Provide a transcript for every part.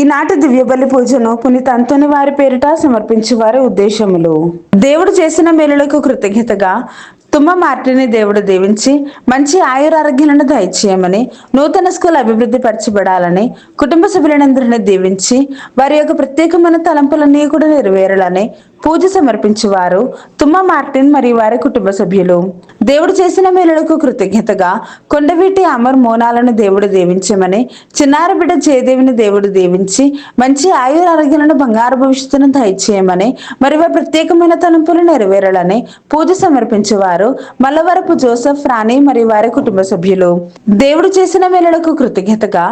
ఈనాటి దివ్య బలి పూజను పునీత అంతోని వారి పేరిట సమర్పించే వారి ఉద్దేశములు. దేవుడు చేసిన మేలులకు కృతజ్ఞతగా తుమ్మ మార్టిని దేవుడు దీవించి మంచి ఆయురారోగ్యాలను దయచేయమని, నూతన స్కూల్ అభివృద్ధి పరచబడాలని, కుటుంబ సభ్యులందరినీ దీవించి వారి యొక్క ప్రత్యేకమైన తలంపులన్నీ కూడా నెరవేరాలని పూజ సమర్పించేవారు తుమ్మ మార్టిన్ మరియు వారి కుటుంబ సభ్యులు. దేవుడు చేసిన మేలులకు కృతజ్ఞతగా కొండవీటి అమర్ మోనాలను దేవుడు దీవించమని, చిన్నారి బిడ్డ జయదేవిని దేవుడు దీవించి మంచి ఆయురారోగ్యాలను, బంగారు భవిష్యత్తును దయచేయమని, మరి వారి ప్రత్యేకమైన తలంపులు నెరవేరాలని పూజ సమర్పించేవారు మల్లవరపు జోసెఫ్, రాణి మరియు వారి కుటుంబ సభ్యులు. దేవుడు చేసిన మేలులకు కృతజ్ఞతగా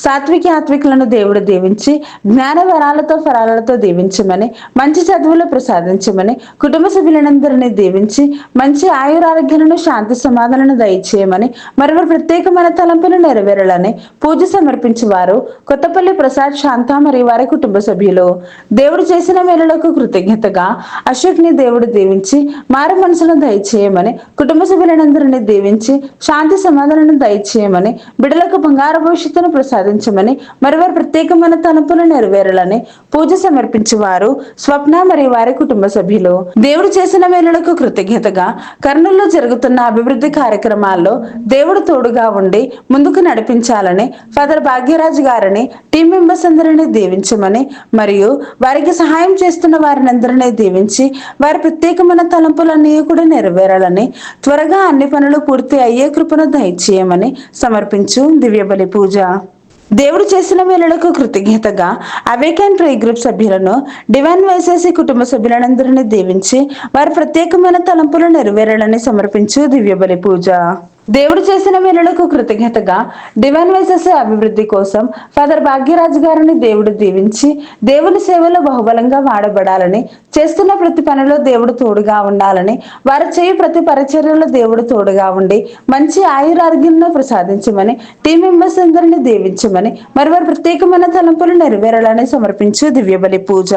సాత్విక ఆత్వికులను దేవుడు దీవించి జ్ఞాన వరాలతో ఫలాలతో దీవించమని, మంచి చదువులు ప్రసాదించమని, కుటుంబ సభ్యులందరినీ దీవించి మంచి ఆయురారోగ్యాలను, శాంతి సమాధానాలను దయచేయమని, మరి వారి ప్రత్యేకమైన తలంపులు నెరవేరాలని పూజ సమర్పించేవారు కొత్తపల్లి ప్రసాద్, శాంత మరియు వారి కుటుంబ సభ్యులు. దేవుడు చేసిన మేలులకు కృతజ్ఞతగా అశోక్ని దేవుడు దీవించి మారు మనసును దయచేయమని, కుటుంబ సభ్యులందరినీ దీవించి శాంతి సమాధానాలను దయచేయమని, బిడ్డలకు బంగారు భవిష్యత్తును ప్రసాదించమని, మరి వారి ప్రత్యేకమైన తలంపులు నెరవేరాలని పూజ సమర్పించేవారు స్వప్న మరియు వారి కుటుంబ సభ్యులు. దేవుడు చేసిన మేలులకు కృతజ్ఞతగా కర్నూలులో జరుగుతున్న అభివృద్ధి కార్యక్రమాల్లో దేవుడు తోడుగా ఉండి ముందుకు నడిపించాలని ఫాదర్ భాగ్యరాజు గారిని, టీం మెంబర్స్ అందరినీ దీవించమని, మరియు వారికి సహాయం చేస్తున్న వారిని అందరినీ దీవించి వారి ప్రత్యేకమైన తలంపులన్నీ కూడా నెరవేరాలని, త్వరగా అన్ని పనులు పూర్తి అయ్యే కృపను దయచేయమని సమర్పించు దివ్య బలి పూజ. దేవుడు చేసిన మేలులకు కృతజ్ఞతగా అవేకన్ ప్రే గ్రూప్ సభ్యులను, డివైన్ వైసెస్ కుటుంబ సభ్యులందరినీ దీవించి వారి ప్రత్యేకమైన తలంపులు నెరవేరాలని సమర్పించు దివ్య బలి పూజ. దేవుడు చేసిన మేలులకు కృతజ్ఞతగా డివైన్ వైసెస్ అభివృద్ధి కోసం ఫాదర్ భాగ్యరాజు గారిని దేవుడు దీవించి దేవుని సేవలో బహుబలంగా వాడబడాలని, చేస్తున్న ప్రతి పనిలో దేవుడు తోడుగా ఉండాలని, వారు చేయు ప్రతి పరిచర్యలో దేవుడు తోడుగా ఉండి మంచి ఆయురారోగ్యాలను ప్రసాదించమని, టీం మెంబర్స్ అందరినీ దీవించమని, మరి వారి ప్రత్యేకమైన తలంపులు నెరవేరాలని సమర్పించు దివ్య బలి పూజ.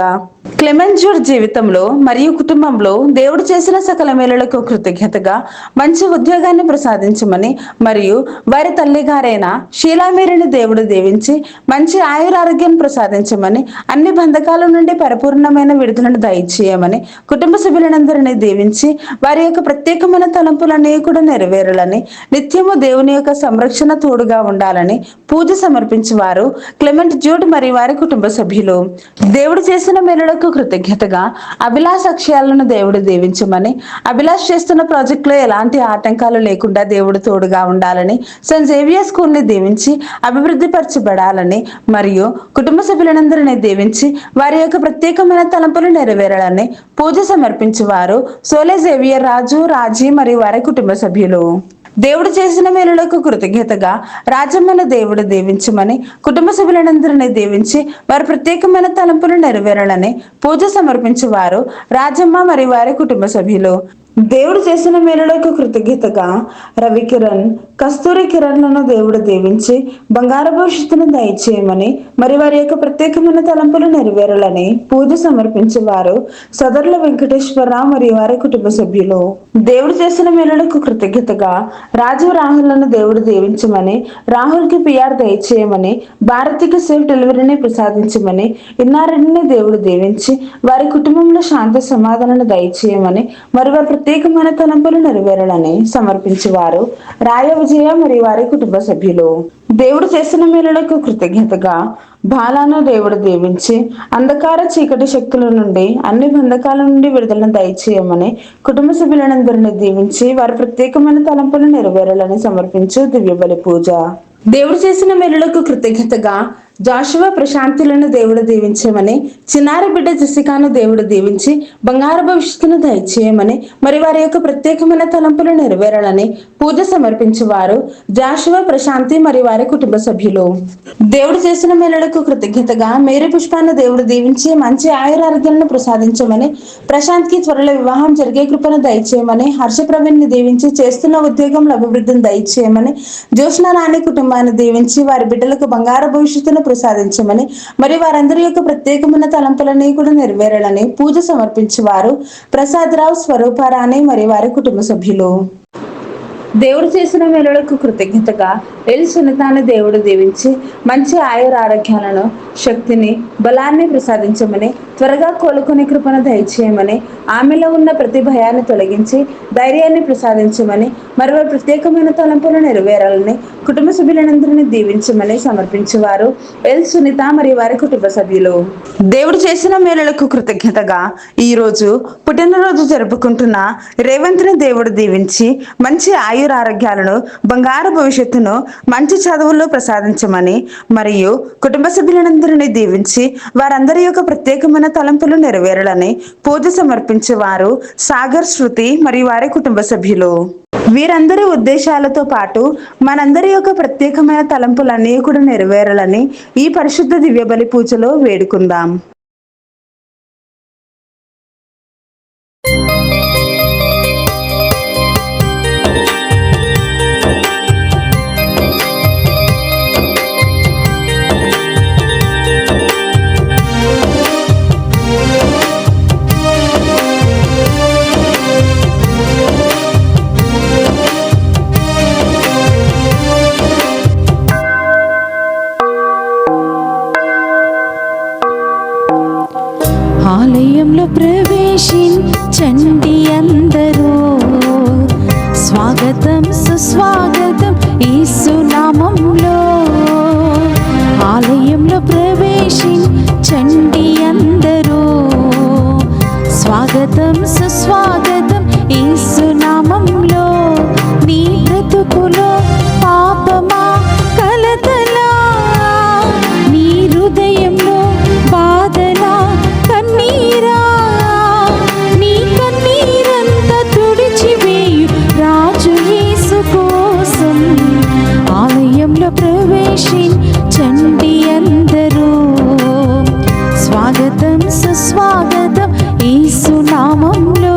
క్లెమెంట్ జూడ్ జీవితంలో మరియు కుటుంబంలో దేవుడు చేసిన సకల మేలులకు కృతజ్ఞతగా మంచి ఉద్యోగాన్ని ప్రసాదించమని, మరియు వారి తల్లి గారైన షీలామేరిని దేవుడు దీవించి మంచి ఆయురారోగ్యాన్ని ప్రసాదించమని, అన్ని బంధకాల నుండి పరిపూర్ణమైన విడుదలను దయచేయమని, కుటుంబ సభ్యులందరినీ దీవించి వారి యొక్క ప్రత్యేకమైన తలంపులన్నీ కూడా నెరవేరాలని, నిత్యము దేవుని యొక్క సంరక్షణ తోడుగా ఉండాలని పూజ సమర్పించేవారు క్లెమెంట్ జూడ్ మరియు వారి కుటుంబ సభ్యులు. దేవుడు చేసిన మేలులకు కృతజ్ఞతగా అభిలాష్ అక్షయాలను దేవుడు దీవించమని, అభిలాష్ చేస్తున్న ప్రాజెక్ట్ లో ఎలాంటి ఆటంకాలు లేకుండా దేవుడు తోడుగా ఉండాలని, సెయింట్ జేవియర్ స్కూల్ ని దీవించి అభివృద్ధి పరచబడాలని, మరియు కుటుంబ సభ్యులందరినీ దీవించి వారి యొక్క ప్రత్యేకమైన తలంపులు నెరవేరాలని పూజ సమర్పించేవారు సోలే జేవియర్ రాజు, రాజీ మరియు వారి కుటుంబ సభ్యులు. దేవుడు చేసిన మేలులకు కృతజ్ఞతగా రాజమ్మను దేవుడు దీవించమని, కుటుంబ సభ్యులందరినీ దీవించి వారి ప్రత్యేకమైన తలంపులు నెరవేరాలని పూజ సమర్పించేవారు రాజమ్మ మరియు వారి కుటుంబ సభ్యులు. దేవుడు చేసిన మేలులకు కృతజ్ఞతగా రవికిరణ్, కస్తూరి కిరణ్లను దేవుడు దీవించి బంగారు భవిష్యత్తును దయచేయమని, మరి వారి యొక్క ప్రత్యేకమైన తలంపులు నెరవేరాలని పూజ సమర్పించేవారు సదరుల వెంకటేశ్వరరావు మరియు వారి కుటుంబ సభ్యులు. దేవుడు చేసిన మేలులకు కృతజ్ఞతగా రాజు రాహుల్లను దేవుడు దీవించమని, రాహుల్ కి పిఆర్ దయచేయమని, భారతికి సేఫ్ డెలివరీని ప్రసాదించమని, ఇన్నారెడ్డిని దేవుడు దీవించి వారి కుటుంబంలో శాంతి సమాధానాలు దయచేయమని, మరి వారి ప్రత్యేకమైన తలంపులు నెరవేరాలని సమర్పించేవారు రాయ విజయ మరియు వారి కుటుంబ సభ్యులు. దేవుడు చేసిన మేలులకు కృతజ్ఞతగా బాలాను దేవుడు దీవించి అంధకార చీకటి శక్తుల నుండి, అన్ని బంధకాల నుండి విడుదలను దయచేయమని, కుటుంబ సభ్యులందరినీ దీవించి వారి ప్రత్యేకమైన తలంపులు నెరవేరాలని సమర్పించు దివ్య బలి పూజ. దేవుడు చేసిన మేలులకు కృతజ్ఞతగా జాషువా ప్రశాంతులను దేవుడు దీవించమని, చిన్నారి బిడ్డ జెసికాను దేవుడు దీవించి బంగారు భవిష్యత్తును దయచేయమని, మరి వారి యొక్క ప్రత్యేకమైన తలంపులు నెరవేరాలని పూజ సమర్పించేవారు జాషువా ప్రశాంతి మరియు వారి కుటుంబ సభ్యులు. దేవుడు చేసిన మేలులకు కృతజ్ఞతగా మేరీ పుష్పాన్ని దేవుడు దీవించి మంచి ఆయురారోగ్యాలను ప్రసాదించమని, ప్రశాంత్ కి త్వరలో వివాహం జరిగే కృపను దయచేయమని, హర్ష ప్రవీణ్ ని దీవించి చేస్తున్న ఉద్యోగంలో అభివృద్ధిని దయచేయమని, జ్యోత్స్న రాణి కుటుంబాన్ని దీవించి వారి బిడ్డలకు బంగారు భవిష్యత్తును ప్రసాదించమని, మరి వారందరి యొక్క ప్రత్యేకమైన తలంపులన్నీ కూడా నెరవేరాలని పూజ సమర్పించేవారు ప్రసాదరావు, స్వరూపారాణి మరియు వారి కుటుంబ సభ్యులు. దేవుడు చేసిన మేలులకు కృతజ్ఞతగా ఎల్ సునీతాన్ని దేవుడు దీవించి మంచి ఆయుర ఆరోగ్యాలను, శక్తిని, బలాన్ని ప్రసాదించమని, త్వరగా కోలుకునే కృపను దయచేయమని, ఆమెలో ఉన్న ప్రతి భయాన్ని తొలగించి ధైర్యాన్ని ప్రసాదించమని, మరో ప్రత్యేకమైన తలంపులు నెరవేరాలని, కుటుంబ సభ్యులందరినీ దీవించమని సమర్పించేవారు ఎల్ సునీత మరియు వారి కుటుంబ సభ్యులు. దేవుడు చేసిన మేలులకు కృతజ్ఞతగా ఈ రోజు పుట్టినరోజు జరుపుకుంటున్న రేవంత్ని దేవుడు దీవించి మంచి ఆయుర ఆరోగ్యాలను, బంగారు భవిష్యత్తును, మంచి చదువుల్లో ప్రసాదించమని మరియు కుటుంబ సభ్యులందరినీ దీవించి వారందరి యొక్క ప్రత్యేకమైన తలంపులు నెరవేరాలని పూజ సమర్పించేవారు సాగర్, శృతి మరియు వారి కుటుంబ సభ్యులు. వీరందరి ఉద్దేశాలతో పాటు మనందరి యొక్క ప్రత్యేకమైన తలంపులన్నీ కూడా నెరవేరాలని ఈ పరిశుద్ధ దివ్య బలి పూజలో వేడుకుందాం. ఆలయంలో ప్రవేశించండి అందరూ, స్వాగతం సుస్వాగతం యేసు నామములో. ఆలయంలో ప్రవేశించండి అందరూ, స్వాగతం సుస్వాగతం యేసు నామములో. నీ బ్రతుకులో పాపమా కలతలా, నీ హృదయంలో బాధలా కన్నీరా, నీ కన్నీరంతా తుడిచివేయు రాజు యేసు కోసం. ఆలయంలో ప్రవేశించండి అందరూ, స్వాగతం సుస్వాగతం యేసు నామములో.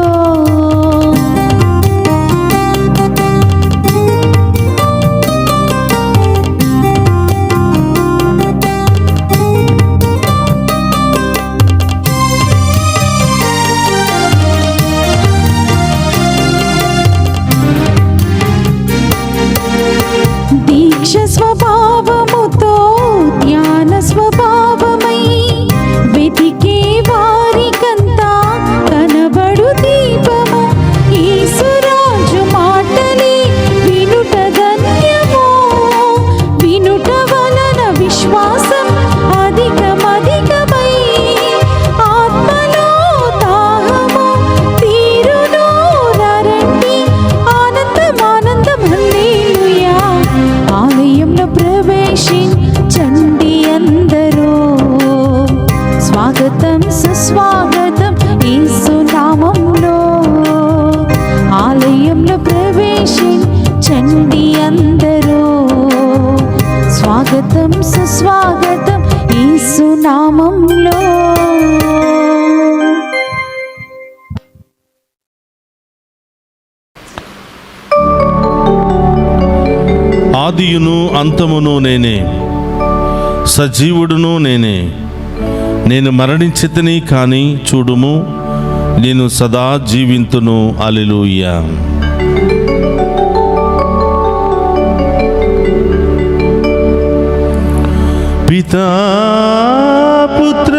దీక్ష స్వభావముతో జ్ఞాన స్వభావమై వెతికే వారికంతా కనబడు దీపము. యేసురాజు మాటలే వినుట ధన్యము, వినుట వలన విశ్వాసం అధికమధికమై ఆత్మలో దాహము తీరును. రండి ఆనందం ఆనందం హల్లెలూయా. ఆలయంలో ప్రవేశించండి అందరూ, స్వాగతం సుస్వాగతం యేసు నామములో. ఆలయంలో ప్రవేశించండి అందరూ, స్వాగతం సుస్వాగతం యేసు నామములో. ఆదియును అంతమును నేనే, సజీవుడును నేనే. నేను మరణించితిని కానీ చూడుము, నేను సదా జీవింతును. హల్లెలూయా. పితా పుత్ర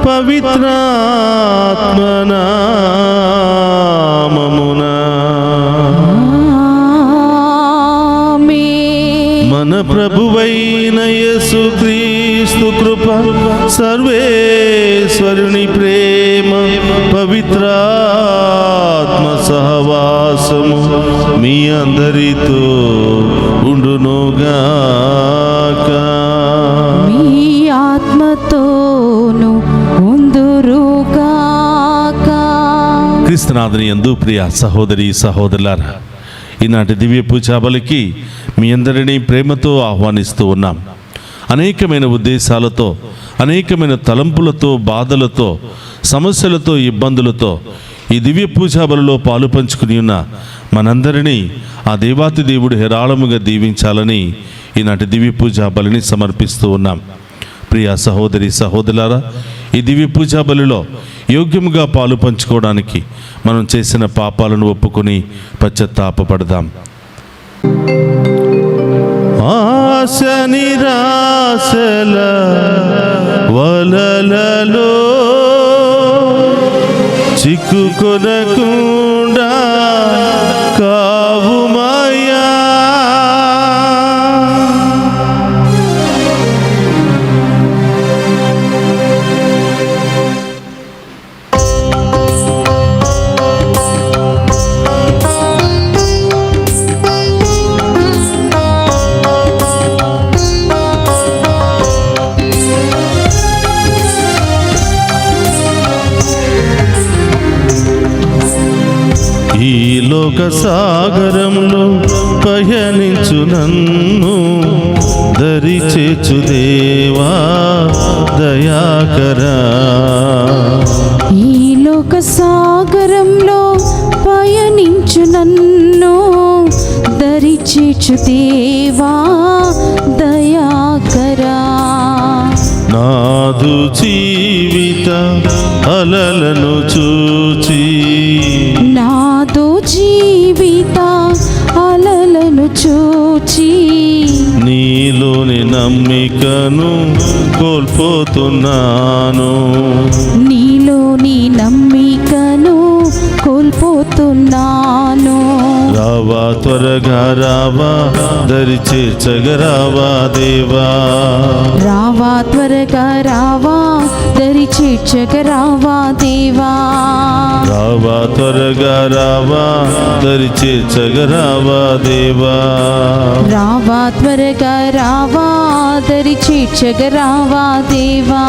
పవిత్రాత్మ నామమున మన ప్రభువైన యేసుక్రీస్తు కృప, సర్వేశ్వరుని ప్రేమ, పవిత్రాత్మ సహవాసము మీ అందరితో ఉండునుగాక. మీ ఆత్మతోను ఉందురుగాక. క్రీస్తునాథుని యందు ప్రియ సహోదరి సహోదరులారా, ఈనాటి దివ్య పూజా బలికి మీ అందరినీ ప్రేమతో ఆహ్వానిస్తూ ఉన్నాం. అనేకమైన ఉద్దేశాలతో, అనేకమైన తలంపులతో, బాధలతో, సమస్యలతో, ఇబ్బందులతో ఈ దివ్య పూజా బలిలో పాలు పంచుకుని ఉన్న మనందరినీ ఆ దేవాతి దేవుడు హేరాళముగా దీవించాలని ఈనాటి దివ్య పూజా బలిని సమర్పిస్తూ ఉన్నాం. ప్రియ సహోదరి సహోదరులారా, ఈ దివ్య పూజా బలిలో యోగ్యముగా పాలు పంచుకోవడానికి మనం చేసిన పాపాలను ఒప్పుకొని పశ్చాత్తాపపడదాం. ఆశ నిరాశల వలలలో చిక్కుకొనకుండా కావుమయ్యా. ఈ లోక సాగరంలో పయనించు నన్ను దరి చేర్చు దేవా దయాకరా. ఈ లోక సాగరంలో పయనించు నన్ను దరి చేర్చు దేవా దయాకరా. నాదు జీవిత అలలను చూచి నాదో జీవిత అలలను చూచి నీలోని నమ్మికను కోల్పోతున్నాను. నీలోని నమ్మికను కోల్పోతున్నాను. రావా త్వరగా రావా దరి చేర్చగరావా దేవా. రావా త్వరగా రావా దరి చేర్చగరావా దేవా. రావా త్వరగా రావా దరి చేర్చగరావా దేవా. రావా త్వరగా రావా దరి చేర్చగరావా దేవా.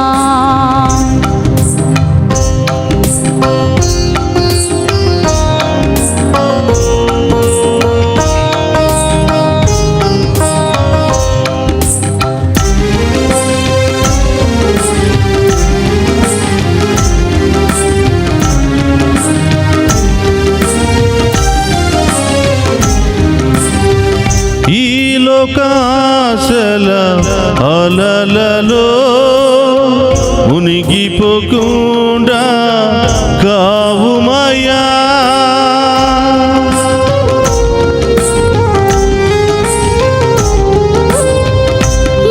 ఈ లోకాశల అలలలో మునిగిపోకుండా కావుమయ్యా.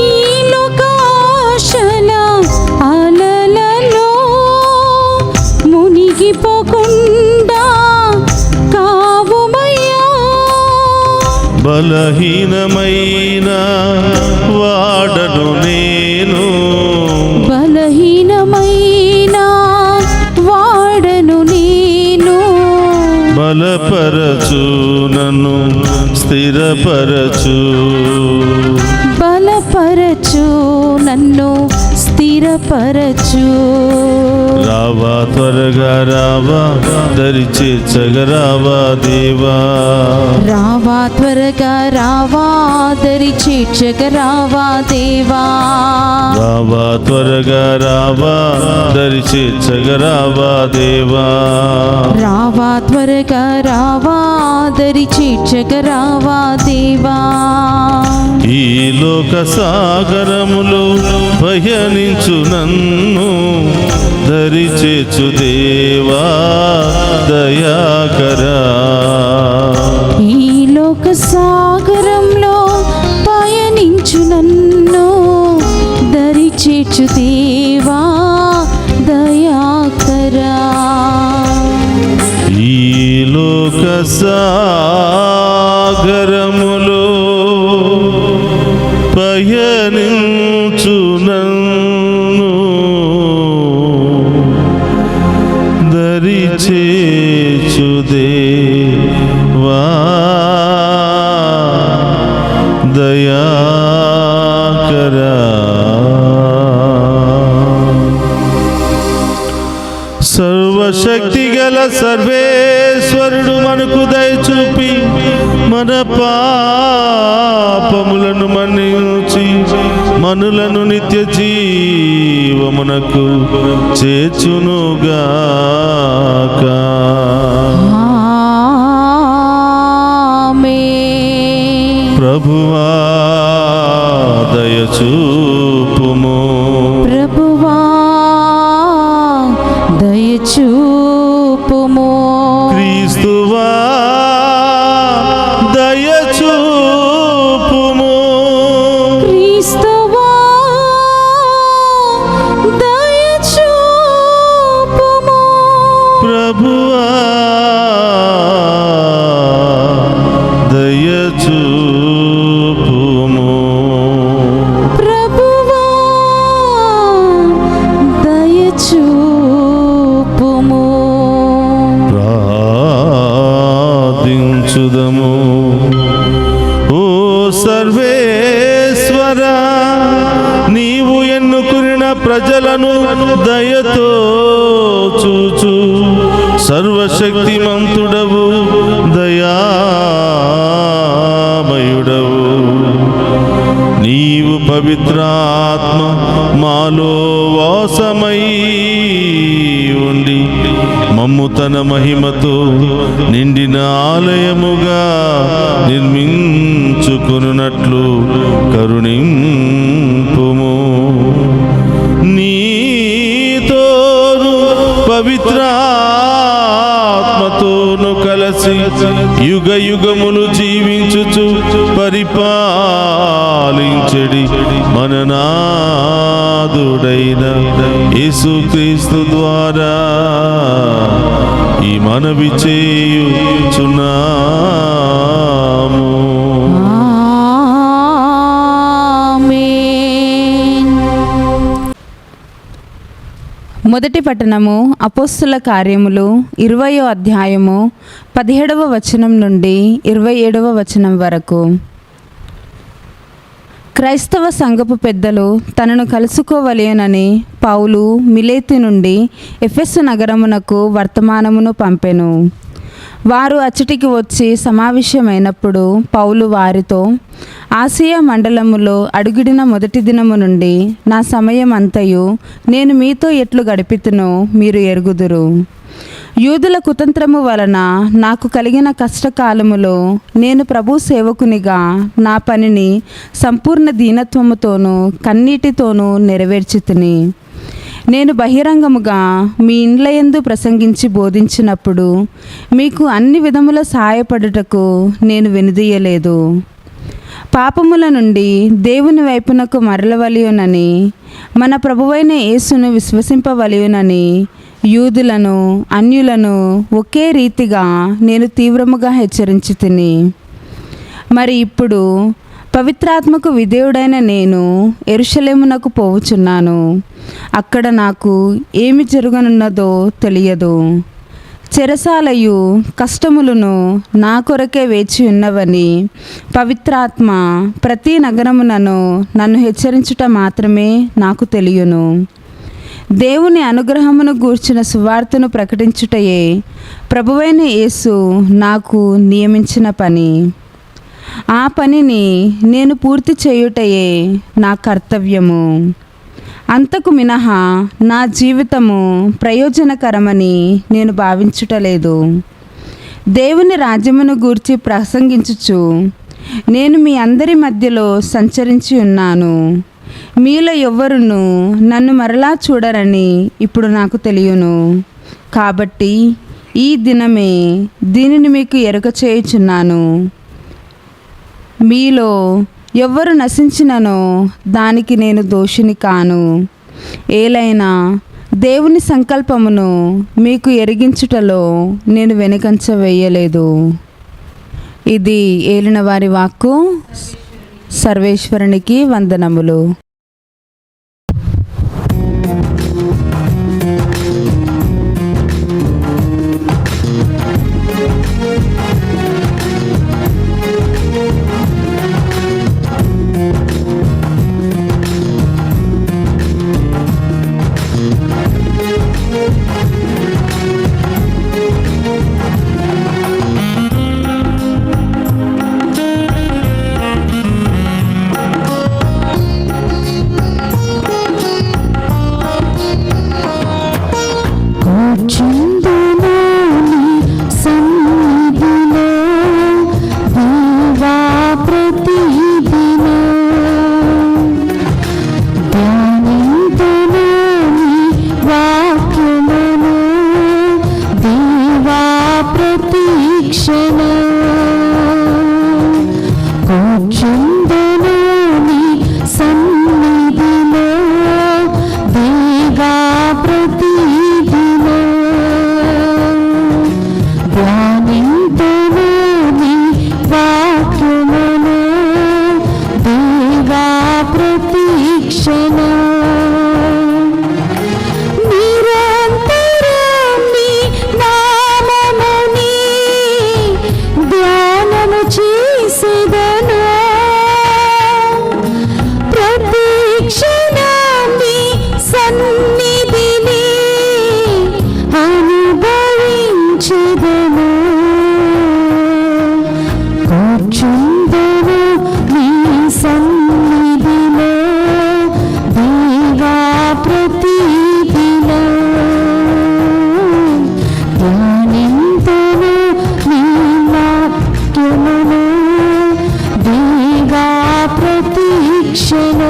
ఈ లోకాశల అలలలో మునిగిపోకుండా కావుమయ్యా. బలహీనమైన వాడను నేను. బలహీనమైన వాడను నేను. బలపరచు నన్ను స్థిరపరచు. బలపరచు నన్ను స్థిరపరచు. రావా త్వరగా రావా దరి చేర్చగరావా దేవా. రావా త్వరగా రావా దరి చేర్చగరావా దేవా. రావా త్వరగా రావా దరి చేర్చగరావా దేవా. రావా త్వరగా రావా దరి చేర్చగరావా దేవా. ఈ లోక సాగరములో పయనించు నన్ను దరి చేర్చు దేవా దయాకరా. ఈ లోక సాగరంలో పయనించు నన్ను దరి చేర్చు దేవా దయాకరా. ఈ లోక సాగరములో పయనించు నన్ను దరి చేర్చు దేవా దయాకరా. సర్వశక్తి గల సర్వేశ్వరుడు మనకు దయచూపి మన పాపములను మన్నించి మనులను నిత్య జీవమునకు చేర్చునుగాక. ఆమేన్. ప్రభువా దయచూపుము. ప్రభువా దయచూపుము. సర్వేశ్వర, నీవు ఎన్నుకున్న ప్రజలను దయతో చూచు సర్వశక్తిమంతుడవు, దయామయుడవు. నీవు పవిత్రాత్మ మాలో వాసమై ఉండి మమ్ము తన మహిమతో నిండిన ఆలయముగా నిర్మించుకొనున్నట్లు కరుణింపుము. నీతోను పవిత్రాత్మతోను కలసి యుగ యుగములు జీవించుచు పరిపాలించడి మన నాదుడైన యేసుక్రీస్తు ద్వారా ఈ మనవి చేయుచున్నాము. ఆమేన్. మొదటి పట్టణము అపోస్తుల కార్యములు 20వ అధ్యాయము 17వ వచనం నుండి 27వ వచనం వరకు. క్రైస్తవ సంఘపు పెద్దలు తనను కలుసుకోవలెనని పౌలు మిలేతు నుండి ఎఫెసు నగరమునకు వర్తమానమును పంపెను. వారు అచ్చటికి వచ్చి సమావేశమైనప్పుడు పౌలు వారితో, ఆసియా మండలములో అడుగిడిన మొదటి దినము నుండి నా సమయం అంతయు నేను మీతో ఎట్లు గడిపితునో మీరు ఎరుగుదురు. యూదుల కుతంత్రము వలన నాకు కలిగిన కష్టకాలములో నేను ప్రభు సేవకునిగా నా పనిని సంపూర్ణ దీనత్వముతోనూ కన్నీటితోనూ నెరవేర్చితిని. నేను బహిరంగముగా మీ ఇండ్లయందు ప్రసంగించి బోధించినప్పుడు మీకు అన్ని విధముల సహాయపడుటకు నేను వెనుదీయలేదు. పాపముల నుండి దేవుని వైపునకు మరలవలయునని, మన ప్రభువైన యేసును విశ్వసింపవలయునని యూదులను అన్యులను ఒకే రీతిగా నేను తీవ్రముగా హెచ్చరించి తిని. మరి ఇప్పుడు పవిత్రాత్మకు విధేయుడైన నేను యెరూషలేమునకు పోవుచున్నాను. అక్కడ నాకు ఏమి జరగనున్నదో తెలియదు. చెరసాలయు కష్టములను నా కొరకే వేచి ఉన్నవని పవిత్రాత్మ ప్రతి నగరమునను నన్ను హెచ్చరించుట మాత్రమే నాకు తెలియను. దేవుని అనుగ్రహమును గూర్చిన సువార్తను ప్రకటించుటయే ప్రభువైన యేసు నాకు నియమించిన పని. ఆ పనిని నేను పూర్తి చేయుటయే నా కర్తవ్యము. అంతకు మినహా నా జీవితము ప్రయోజనకరమని నేను భావించుటలేదు. దేవుని రాజ్యమును గూర్చి ప్రసంగించుచు నేను మీ అందరి మధ్యలో సంచరించి ఉన్నాను. మీలో ఎవ్వరును నన్ను మరలా చూడరని ఇప్పుడు నాకు తెలియను. కాబట్టి ఈ దినమే దీనిని మీకు ఎరుక చేయుచున్నాను. మీలో ఎవ్వరు నశించిననో దానికి నేను దోషిని కాను. ఏలైనా దేవుని సంకల్పమును మీకు ఎరిగించుటలో నేను వెనుకంచ వేయలేదు. ఇది ఏలిన వారి వాక్కు. సర్వేశ్వరునికి వందనములు. రక్షణ.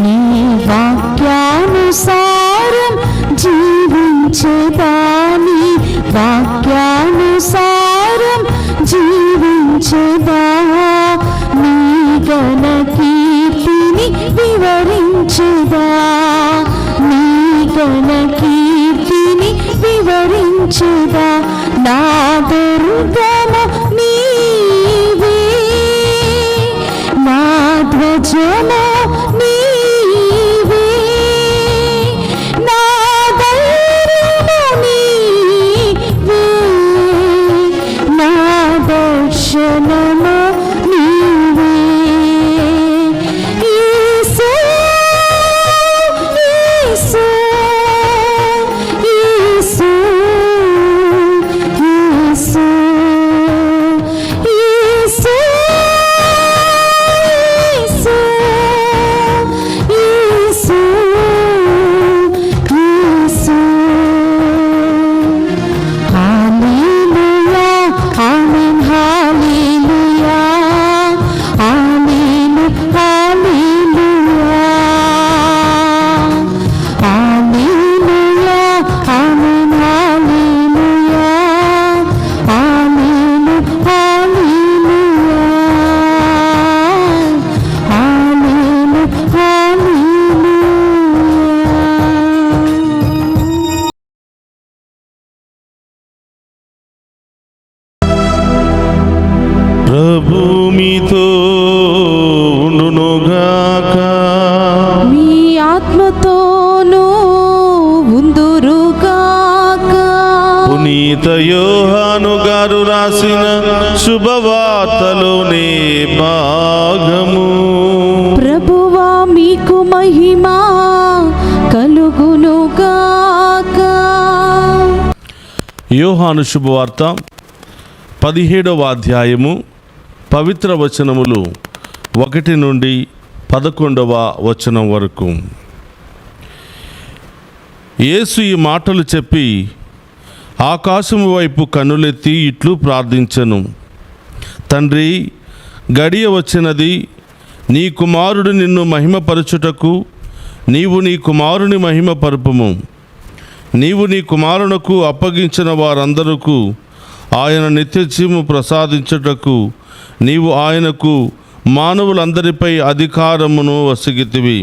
నీ వాక్యానుసారం జీవించేదా, నీ వాక్యానుసారం జీవించేదా, నీ ఘన కీర్తిని వివరించేదా, నీ ఘన కీర్తిని వివరించేదా. నా దుర్గము నీవే, నా ధ్వజము నీవే, నా ధైర్యము నీవే, నా దర్శనము నీవే. యేసు, యేసు, యేసు, యేసు, యేసు, యేసు, యేసు. హల్లెలూయా, ఆమేన్, హల్లెలూయా, ఆమేన్, హల్లెలూయా, హల్లెలూయా, ఆమేన్, హల్లెలూయా, ఆమేన్, హల్లెలూయా, ఆమేన్, హల్లెలూయా. ప్రభు మీతో ఉండునుగాక. మీ ఆత్మతోనూ ఉందురుగాక. పునీత యోహాను గారు రాసిన శుభవార్తలోని భాగము. ప్రభువా మీకు మహిమ కలుగునుగాక. యోహాను శుభవార్త 17వ అధ్యాయము పవిత్ర వచనములు 1 నుండి 11వ వచనం వరకు. యేసు ఈ మాటలు చెప్పి ఆకాశము వైపు కన్నులెత్తి ఇట్లు ప్రార్థించెను. తండ్రి, గడియ వచ్చినది. నీ కుమారుడు నిన్ను మహిమపరచుటకు నీవు నీ కుమారుని మహిమపరుపుము. నీవు నీ కుమారునకు అప్పగించిన వారందరకు ఆయన నిత్యజీవము ప్రసాదించుటకు నీవు ఆయనకు మానవులందరిపై అధికారమును వసిగితివి.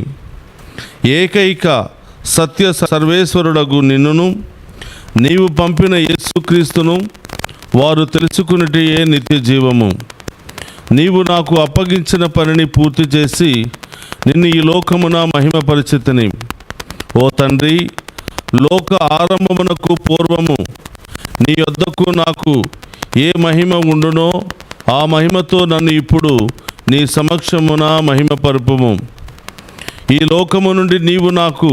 ఏకైక సత్య సర్వేశ్వరుడగు నిన్నును నీవు పంపిన యేసుక్రీస్తును వారు తెలుసుకున్నటియే నిత్య జీవము. నీవు నాకు అప్పగించిన పనిని పూర్తి చేసి నిన్ను ఈ లోకమున మహిమపరిచితిని. ఓ తండ్రి, లోక ఆరంభమునకు పూర్వము నీ యొద్దకు నాకు ఏ మహిమ ఉండునో ఆ మహిమతో నన్ను ఇప్పుడు నీ సమక్షమున మహిమపరుపుము. ఈ లోకము నుండి నీవు నాకు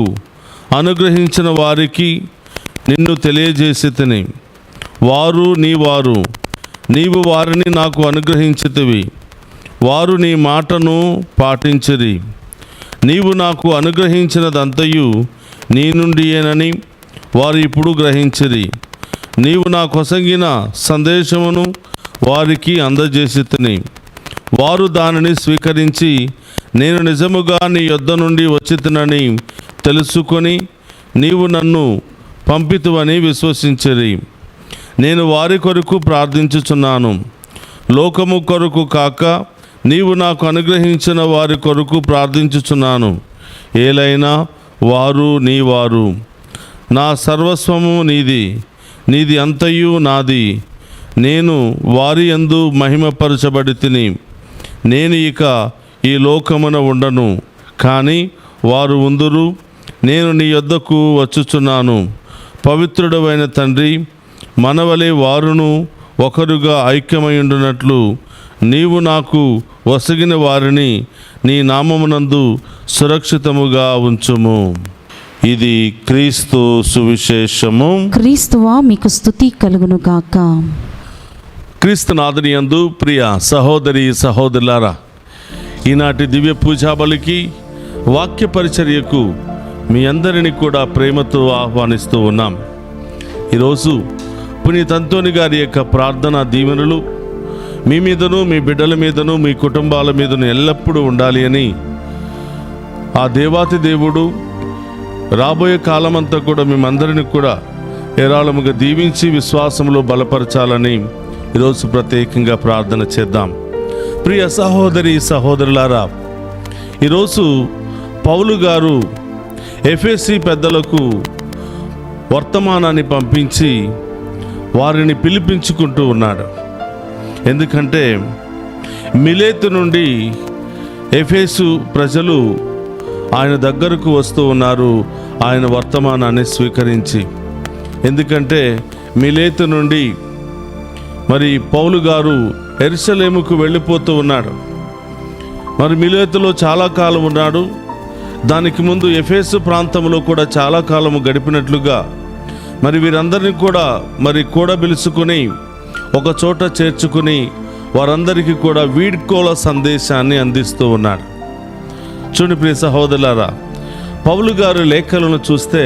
అనుగ్రహించిన వారికి నిన్ను తెలియజేసితిని. వారు నీ వారు, నీవు వారిని నాకు అనుగ్రహించితివి. వారు నీ మాటను పాటించిరి. నీవు నాకు అనుగ్రహించినదంతయు నీ నుండియేనని వారు ఇప్పుడు గ్రహించిరి. నీవు నా కొసంగిన సందేశమును వారికి అందజేసితిని. వారు దానిని స్వీకరించి నేను నిజముగా నీ యొద్ద నుండి వచ్చితినని తెలుసుకొని నీవు నన్ను పంపితువని విశ్వసించిరి. నేను వారి కొరకు ప్రార్థించుచున్నాను. లోకము కొరకు కాక నీవు నాకు అనుగ్రహించిన వారి కొరకు ప్రార్థించుచున్నాను. ఏలైనా వారు నీ వారు. నా సర్వస్వము నీది, నీది అంతయు నాది. నేను వారి యందు మహిమపరచబడి తిని నేను ఇక ఈ లోకమున ఉండను. కానీ వారు ఉందురు. నేను నీ యొద్దకు వచ్చుచున్నాను. పవిత్రుడవైన తండ్రి, మనవలే వారును ఒకరుగా ఐక్యమైయుండునట్లు నీవు నాకు వసగిన వారిని నీ నామమునందు సురక్షితముగా ఉంచుము. ఇది క్రీస్తు సువిశేషము. క్రీస్తువా మీకు స్తుతి కలుగును గాక. క్రీస్తునాథుని యందు ప్రియ సహోదరి సహోదరులారా, ఈనాటి దివ్య పూజాబలికి వాక్య పరిచర్యకు మీ అందరినీ కూడా ప్రేమతో ఆహ్వానిస్తూ ఉన్నాం. ఈరోజు పునీత అంతోని గారి యొక్క ప్రార్థనా దీవెనలు మీ మీదను, మీ బిడ్డల మీదను, మీ కుటుంబాల మీదను ఎల్లప్పుడూ ఉండాలి అని ఆ దేవాతి దేవుడు రాబోయే కాలమంతా కూడా మేమందరినీ కూడా ఏరాళముగా దీవించి విశ్వాసంలో బలపరచాలని ఈరోజు ప్రత్యేకంగా ప్రార్థన చేద్దాం. ప్రియ సహోదరి సహోదరులారా, ఈరోజు పౌలు గారు ఎఫెసీ పెద్దలకు వర్తమానాన్ని పంపించి వారిని పిలిపించుకుంటూ ఉన్నాడు. ఎందుకంటే మిలేతు నుండి ఎఫెసు ప్రజలు ఆయన దగ్గరకు వస్తూ ఉన్నారు, ఆయన వర్తమానాన్ని స్వీకరించి. ఎందుకంటే మిలేతు నుండి మరి పౌలు గారు యెరూషలేముకు వెళ్ళిపోతూ ఉన్నాడు. మరి మిలేతులో చాలా కాలం ఉన్నాడు. దానికి ముందు ఎఫెసు ప్రాంతంలో కూడా చాలా కాలము గడిపినట్లుగా మరి వీరందరినీ కూడా కూడబిలుచుకుని ఒక చోట చేర్చుకుని వారందరికీ కూడా వీడ్కోల సందేశాన్ని అందిస్తూ ఉన్నాడు. చూడండి ప్రియ సహోదరులారా, పౌలు గారు లేఖలను చూస్తే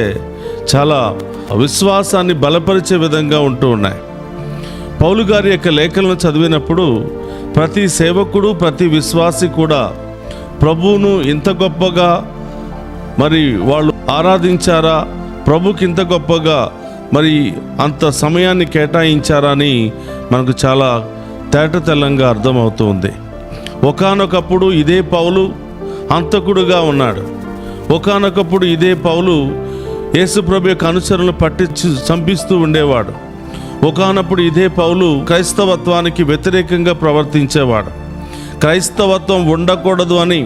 చాలా విశ్వాసాన్ని బలపరిచే విధంగా ఉంటూ ఉన్నాయి. పౌలు గారి యొక్క లేఖలను చదివినప్పుడు ప్రతి సేవకుడు, ప్రతి విశ్వాసి కూడా ప్రభువును ఇంత గొప్పగా మరి వాళ్ళు ఆరాధించారా, ప్రభుకి ఇంత గొప్పగా మరి అంత సమయాన్ని కేటాయించారా అని మనకు చాలా తేటతెల్లంగా అర్థమవుతుంది. ఒకానొకప్పుడు ఇదే పౌలు హంతకుడుగా ఉన్నాడు. ఒకానొకప్పుడు ఇదే పౌలు యేసుప్రభు యొక్క అనుచరులను పట్టించి చంపిస్తూ ఉండేవాడు. ఒకానప్పుడు ఇదే పౌలు క్రైస్తవత్వానికి వ్యతిరేకంగా ప్రవర్తించేవాడు. క్రైస్తవత్వం ఉండకూడదు అని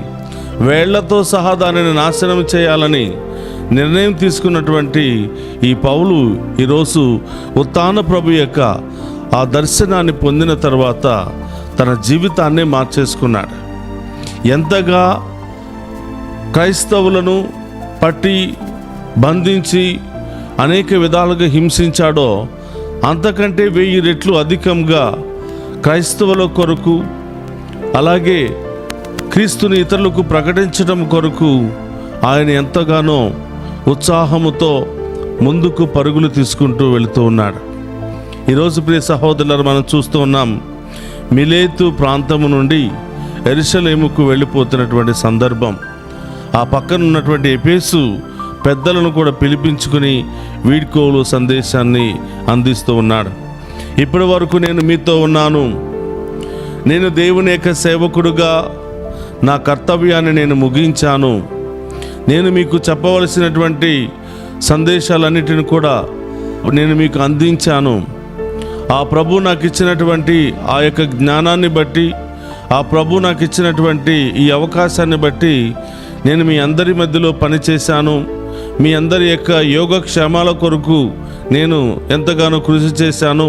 వేళ్లతో సహా దానిని నాశనం చేయాలని నిర్ణయం తీసుకున్నటువంటి ఈ పౌలు ఈరోజు ఉత్థాన ప్రభు యొక్క ఆ దర్శనాన్ని పొందిన తర్వాత తన జీవితాన్నే మార్చేసుకున్నాడు. ఎంతగా క్రైస్తవులను పట్టి బంధించి అనేక విధాలుగా హింసించాడో అంతకంటే 1000 రెట్లు అధికంగా క్రైస్తవుల కొరకు, అలాగే క్రీస్తుని ఇతరులకు ప్రకటించడం కొరకు ఆయన ఎంతగానో ఉత్సాహముతో ముందుకు పరుగులు తీసుకుంటూ వెళుతూ ఉన్నాడు. ఈరోజు ప్రియ సహోదరులను మనం చూస్తూ ఉన్నాం. మిలేతు ప్రాంతము నుండి యెరూషలేముకు వెళ్ళిపోతున్నటువంటి సందర్భం. ఆ పక్కన ఉన్నటువంటి ఎఫెసు పెద్దలను కూడా పిలిపించుకుని వీడ్కోలు సందేశాన్ని అందిస్తూ ఉన్నాడు. ఇప్పటి వరకు నేను మీతో ఉన్నాను. నేను దేవుని యొక్క సేవకుడుగా నా కర్తవ్యాన్ని నేను ముగించాను. నేను మీకు చెప్పవలసినటువంటి సందేశాలన్నిటిని కూడా నేను మీకు అందించాను. ఆ ప్రభు నాకు ఇచ్చినటువంటి ఆ యొక్క జ్ఞానాన్ని బట్టి, ఆ ప్రభు నాకు ఇచ్చినటువంటి ఈ అవకాశాన్ని బట్టి నేను మీ అందరి మధ్యలో పనిచేశాను. మీ అందరి యొక్క యోగక్షేమాల కొరకు నేను ఎంతగానో కృషి చేశాను.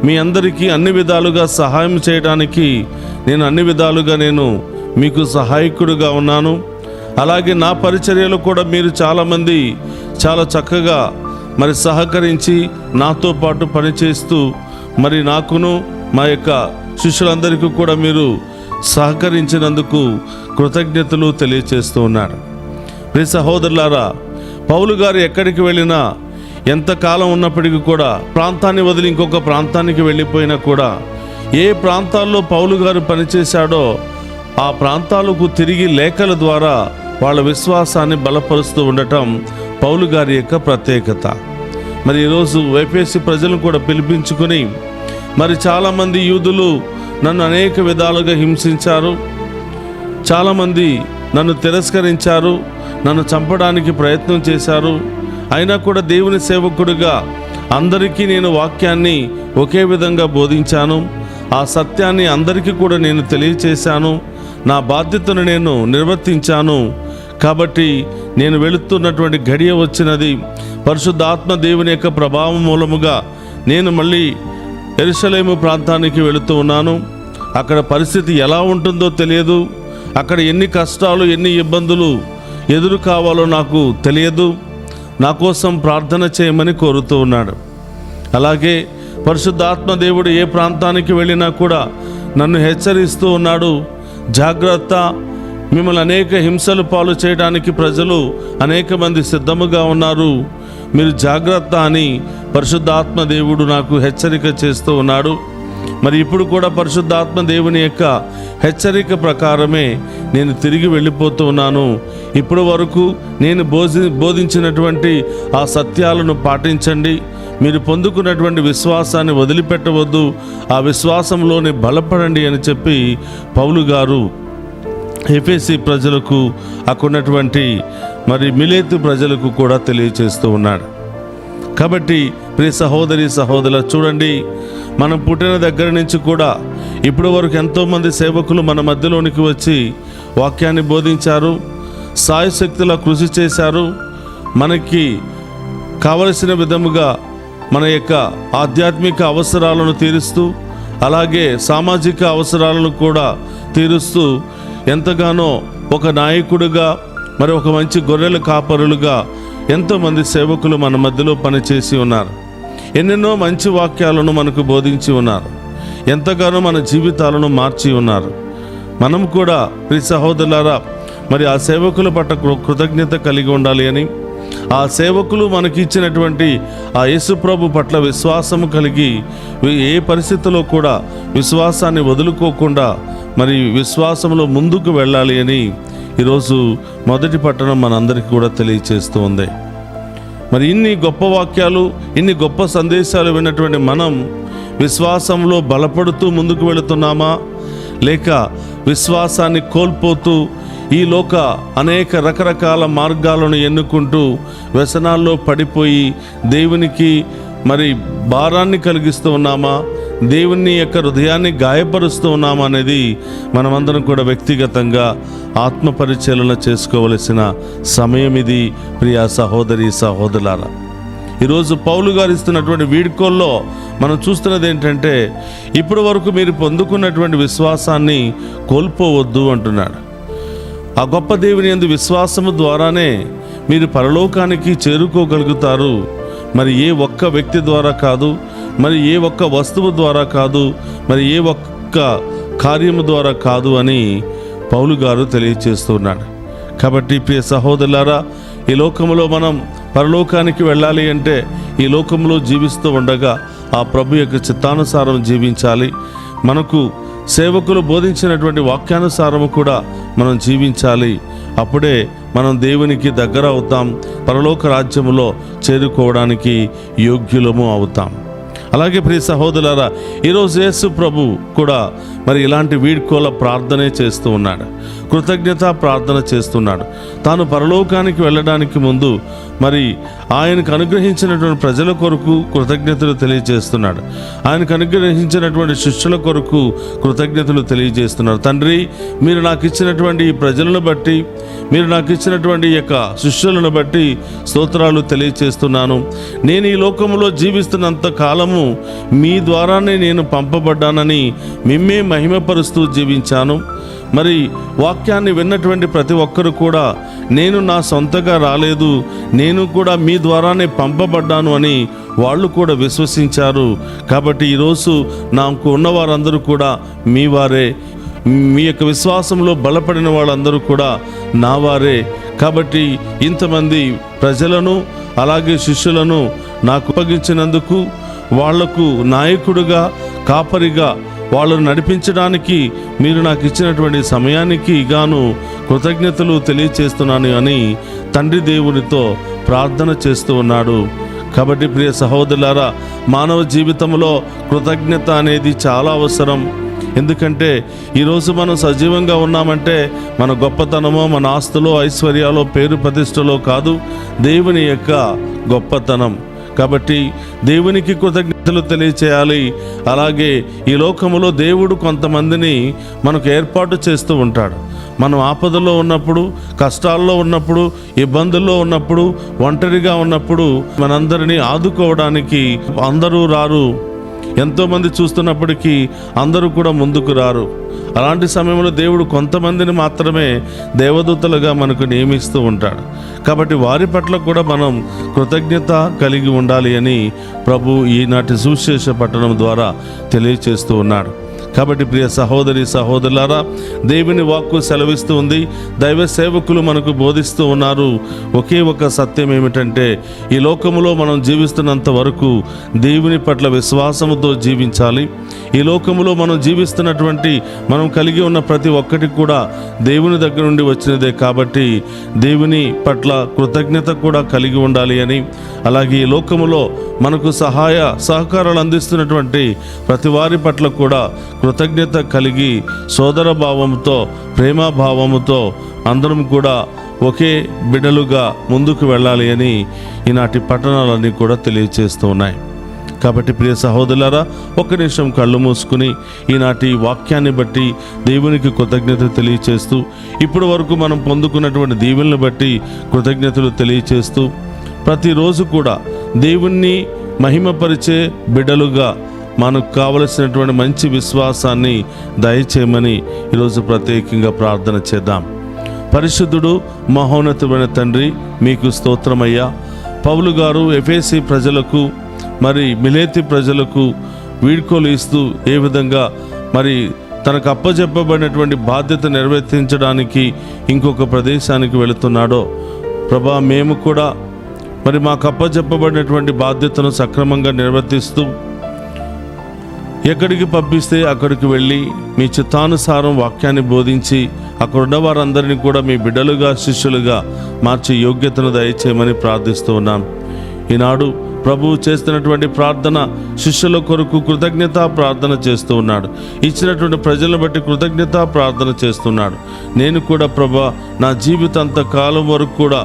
మీ అందరికీ అన్ని విధాలుగా సహాయం చేయడానికి నేను అన్ని విధాలుగా నేను మీకు సహాయకుడిగా ఉన్నాను. అలాగే నా పరిచర్యలో కూడా మీరు చాలామంది చాలా చక్కగా మరి సహకరించి నాతో పాటు పనిచేస్తూ మరి నాకును మా యొక్క శిష్యులందరికీ కూడా మీరు సహకరించినందుకు కృతజ్ఞతలు తెలియచేస్తూ ఉన్నాడు. ప్రియ సహోదరులారా, పౌలు గారు ఎక్కడికి వెళ్ళినా, ఎంతకాలం ఉన్నప్పటికీ కూడా, ప్రాంతాన్ని వదిలి ఇంకొక ప్రాంతానికి వెళ్ళిపోయినా కూడా, ఏ ప్రాంతాల్లో పౌలు గారు పనిచేశాడో ఆ ప్రాంతాలకు తిరిగి లేఖల ద్వారా వాళ్ళ విశ్వాసాన్ని బలపరుస్తూ ఉండటం పౌలు గారి యొక్క ప్రత్యేకత. మరి ఈరోజు ఎఫెసు ప్రజలను కూడా పిలిపించుకుని మరి చాలామంది యూదులు నన్ను అనేక విధాలుగా హింసించారు, చాలామంది నన్ను తిరస్కరించారు, నన్ను చంపడానికి ప్రయత్నం చేశారు. అయినా కూడా దేవుని సేవకుడిగా అందరికీ నేను వాక్యాన్ని ఒకే విధంగా బోధించాను. ఆ సత్యాన్ని అందరికీ కూడా నేను తెలియచేశాను. నా బాధ్యతను నేను నిర్వర్తించాను. కాబట్టి నేను వెళుతున్నటువంటి గడియ వచ్చినది. పరిశుద్ధాత్మ దేవుని యొక్క ప్రభావం మూలముగా నేను మళ్ళీ యెరూషలేము ప్రాంతానికి వెళుతూ ఉన్నాను. అక్కడ పరిస్థితి ఎలా ఉంటుందో తెలియదు. అక్కడ ఎన్ని కష్టాలు, ఎన్ని ఇబ్బందులు ఎదురు కావాలో నాకు తెలియదు. నా కోసం ప్రార్థన చేయమని కోరుతూ ఉన్నాడు. అలాగే పరిశుద్ధాత్మ దేవుడు ఏ ప్రాంతానికి వెళ్ళినా కూడా నన్ను హెచ్చరిస్తూ ఉన్నాడు. జాగ్రత్త, మిమ్మల్ని అనేక హింసలు పాలు చేయడానికి ప్రజలు అనేక మంది సిద్ధముగా ఉన్నారు, మీరు జాగ్రత్త అని పరిశుద్ధాత్మ దేవుడు నాకు హెచ్చరిక చేస్తూ ఉన్నాడు. మరి ఇప్పుడు కూడా పరిశుద్ధాత్మ దేవుని యొక్క హెచ్చరిక ప్రకారమే నేను తిరిగి వెళ్ళిపోతూ ఉన్నాను. ఇప్పుడు వరకు నేను బోధించినటువంటి ఆ సత్యాలను పాటించండి. మీరు పొందుకున్నటువంటి విశ్వాసాన్ని వదిలిపెట్టవద్దు, ఆ విశ్వాసంలోనే బలపడండి అని చెప్పి పౌలు గారు ఎఫెసీ ప్రజలకు, అక్కడున్నటువంటి మరి మిలేతు ప్రజలకు కూడా తెలియచేస్తూ ఉన్నాడు. కాబట్టి ప్రియ సహోదరి సహోదరులు, చూడండి, మనం పుట్టిన దగ్గర నుంచి కూడా ఇప్పటి వరకు ఎంతోమంది సేవకులు మన మధ్యలోనికి వచ్చి వాక్యాన్ని బోధించారు, సాయశక్తులా కృషి చేశారు. మనకి కావలసిన విధముగా మన యొక్క ఆధ్యాత్మిక అవసరాలను తీరుస్తూ, అలాగే సామాజిక అవసరాలను కూడా తీరుస్తూ ఎంతగానో ఒక నాయకుడిగా, మరి ఒక మంచి గొర్రెల కాపరులుగా ఎంతోమంది సేవకులు మన మధ్యలో పనిచేసి ఉన్నారు. ఎన్నెన్నో మంచి వాక్యాలను మనకు బోధించి ఉన్నారు. ఎంతగానో మన జీవితాలను మార్చి ఉన్నారు. మనం కూడా ప్రియ సహోదరులారా, మరి ఆ సేవకుల పట్ల కృతజ్ఞత కలిగి ఉండాలి అని, ఆ సేవకులు మనకి ఇచ్చినటువంటి ఆ యేసుప్రభు పట్ల విశ్వాసము కలిగి ఏ పరిస్థితిలో కూడా విశ్వాసాన్ని వదులుకోకుండా మరి విశ్వాసంలో ముందుకు వెళ్ళాలి అని ఈరోజు మొదటి పట్టణం మనందరికీ కూడా తెలియచేస్తూ ఉంది. మరి ఇన్ని గొప్ప వాక్యాలు, ఇన్ని గొప్ప సందేశాలు విన్నటువంటి మనం విశ్వాసంలో బలపడుతూ ముందుకు వెళుతున్నామా, లేక విశ్వాసాన్ని కోల్పోతూ ఈ లోక అనేక రకరకాల మార్గాలను ఎన్నుకుంటూ వ్యసనాల్లో పడిపోయి దేవునికి మరి భారాన్ని కలిగిస్తూ ఉన్నామా, దేవుని యొక్క హృదయాన్ని గాయపరుస్తూ ఉన్నామా అనేది మనమందరం కూడా వ్యక్తిగతంగా ఆత్మపరిశీలన చేసుకోవలసిన సమయం ఇది. ప్రియ సహోదరి సహోదరులారా, ఈరోజు పౌలు గారు ఇస్తున్నటువంటి వీడ్కోల్లో మనం చూస్తున్నది ఏంటంటే, ఇప్పటి వరకు మీరు పొందుకున్నటువంటి విశ్వాసాన్ని కోల్పోవద్దు అంటున్నాడు. ఆ గొప్ప దేవుని యందు విశ్వాసము ద్వారానే మీరు పరలోకానికి చేరుకోగలుగుతారు. మరి ఏ ఒక్క వ్యక్తి ద్వారా కాదు, మరి ఏ ఒక్క వస్తువు ద్వారా కాదు, మరి ఏ ఒక్క కార్యము ద్వారా కాదు అని పౌలు గారు తెలియచేస్తున్నాడు. కాబట్టి ప్రియ సహోదరులారా, ఈ లోకంలో మనం పరలోకానికి వెళ్ళాలి అంటే ఈ లోకంలో జీవిస్తూ ఉండగా ఆ ప్రభు యొక్క చిత్తానుసారం జీవించాలి. మనకు సేవకులు బోధించినటువంటి వాక్యానుసారము కూడా మనం జీవించాలి. అప్పుడే మనం దేవునికి దగ్గర అవుతాం, పరలోక రాజ్యములో చేరుకోవడానికి యోగ్యులము అవుతాం. అలాగే ప్రియ సహోదరులారా, ఈరోజు యేసు ప్రభు కూడా మరి ఇలాంటి వీడ్కోల ప్రార్థనే చేస్తూ ఉన్నాడు, కృతజ్ఞత ప్రార్థన చేస్తున్నాడు. తాను పరలోకానికి వెళ్ళడానికి ముందు మరి ఆయనకు అనుగ్రహించినటువంటి ప్రజల కొరకు కృతజ్ఞతలు తెలియజేస్తున్నాడు. ఆయనకు అనుగ్రహించినటువంటి శిష్యుల కొరకు కృతజ్ఞతలు తెలియజేస్తున్నాడు. తండ్రి, మీరు నాకు ఇచ్చినటువంటి ఈ ప్రజలను బట్టి, మీరు నాకు ఇచ్చినటువంటి యొక్క శిష్యులను బట్టి స్తోత్రాలు తెలియజేస్తున్నాను. నేను ఈ లోకంలో జీవిస్తున్నంత కాలము మీ ద్వారానే నేను పంపబడ్డానని మిమ్మే మహిమపరుస్తూ జీవించాను. మరి వాక్యాన్ని విన్నటువంటి ప్రతి ఒక్కరు కూడా నేను నా సొంతగా రాలేదు, నేను కూడా మీ ద్వారానే పంపబడ్డాను అని వాళ్ళు కూడా విశ్వసించారు. కాబట్టి ఈరోజు నాకు ఉన్నవారందరూ కూడా మీ వారే, మీ యొక్క విశ్వాసంలో బలపడిన వాళ్ళందరూ కూడా నా వారే. కాబట్టి ఇంతమంది ప్రజలను అలాగే శిష్యులను నాకు అప్పగించినందుకు, వాళ్లకు నాయకుడిగా, కాపరిగా వాళ్ళను నడిపించడానికి మీరు నాకు ఇచ్చినటువంటి సమయానికి గాను కృతజ్ఞతలు తెలియచేస్తున్నాను అని తండ్రి దేవునితో ప్రార్థన చేస్తూ ఉన్నాడు. కాబట్టి ప్రియ సహోదరులారా, మానవ జీవితంలో కృతజ్ఞత అనేది చాలా అవసరం. ఎందుకంటే ఈరోజు మనం సజీవంగా ఉన్నామంటే మన గొప్పతనమో, మన ఆస్తులో, ఐశ్వర్యాలో, పేరు ప్రతిష్టలో కాదు, దేవుని యొక్క గొప్పతనం. కాబట్టి దేవునికి కృతజ్ఞతలు తెలియచేయాలి. అలాగే ఈ లోకములో దేవుడు కొంతమందిని మనకు ఏర్పాటు చేస్తూ ఉంటాడు. మనం ఆపదలో ఉన్నప్పుడు, కష్టాల్లో ఉన్నప్పుడు, ఇబ్బందుల్లో ఉన్నప్పుడు, ఒంటరిగా ఉన్నప్పుడు మనందరినీ ఆదుకోవడానికి అందరూ రారు. ఎంతోమంది చూస్తున్నప్పటికీ అందరూ కూడా ముందుకు రారు. అలాంటి సమయంలో దేవుడు కొంతమందిని మాత్రమే దేవదూతలుగా మనకు నియమిస్తూ ఉంటాడు. కాబట్టి వారి పట్ల కూడా మనం కృతజ్ఞత కలిగి ఉండాలి అని ప్రభు ఈనాటి సువిశేష పట్టణం ద్వారా తెలియచేస్తూ ఉన్నాడు. కాబట్టి ప్రియ సహోదరి సహోదరులారా, దేవుని వాక్కు సెలవిస్తూ ఉంది, దైవ సేవకులు మనకు బోధిస్తూ ఉన్నారు. ఒకే ఒక సత్యం ఏమిటంటే, ఈ లోకములో మనం జీవిస్తున్నంత వరకు దేవుని పట్ల విశ్వాసముతో జీవించాలి. ఈ లోకములో మనం జీవిస్తున్నటువంటి, మనం కలిగి ఉన్న ప్రతి ఒక్కటి కూడా దేవుని దగ్గర నుండి వచ్చినదే. కాబట్టి దేవుని పట్ల కృతజ్ఞత కూడా కలిగి ఉండాలి అని, అలాగే ఈ లోకములో మనకు సహకారాలు అందిస్తున్నటువంటి ప్రతి వారి పట్ల కూడా కృతజ్ఞత కలిగి సోదర భావంతో, ప్రేమభావముతో అందరం కూడా ఒకే బిడ్డలుగా ముందుకు వెళ్ళాలి అని ఈనాటి పట్టణాలన్నీ కూడా తెలియచేస్తూ ఉన్నాయి. కాబట్టి ప్రియ సహోదరులారా, ఒక్క నిమిషం కళ్ళు మూసుకుని ఈనాటి వాక్యాన్ని బట్టి దేవునికి కృతజ్ఞత తెలియచేస్తూ, ఇప్పటి వరకు మనం పొందుకున్నటువంటి దీవెనలను బట్టి కృతజ్ఞతలు తెలియచేస్తూ, ప్రతిరోజు కూడా దేవుణ్ణి మహిమపరిచే బిడ్డలుగా మనకు కావలసినటువంటి మంచి విశ్వాసాన్ని దయచేయమని ఈరోజు ప్రత్యేకంగా ప్రార్థన చేద్దాం. పరిశుద్ధుడు మహోన్నతుడైన తండ్రి, మీకు స్తోత్రమయ్యా. పౌలు గారు ఎఫెసీ ప్రజలకు, మరి మిలేతి ప్రజలకు వీడ్కోలు ఇస్తూ ఏ విధంగా మరి తనకు అప్పచెప్పబడినటువంటి బాధ్యత నిర్వర్తించడానికి ఇంకొక ప్రదేశానికి వెళుతున్నాడో ప్రభా, మేము కూడా మరి మాకు అప్పచెప్పబడినటువంటి బాధ్యతను సక్రమంగా నిర్వర్తిస్తూ ఎక్కడికి పంపిస్తే అక్కడికి వెళ్ళి మీ చిత్తానుసారం వాక్యాన్ని బోధించి అక్కడున్న వారందరినీ కూడా మీ బిడ్డలుగా, శిష్యులుగా మార్చి యోగ్యతను దయచేయమని ప్రార్థిస్తూ ఉన్నాం. ఈనాడు ప్రభువు చేస్తున్నటువంటి ప్రార్థన శిష్యుల కొరకు కృతజ్ఞతా ప్రార్థన చేస్తూ ఉన్నాడు. ఇచ్చినటువంటి ప్రజలను బట్టి కృతజ్ఞతా ప్రార్థన చేస్తున్నాడు. నేను కూడా ప్రభా, నా జీవితాంత కాలం వరకు కూడా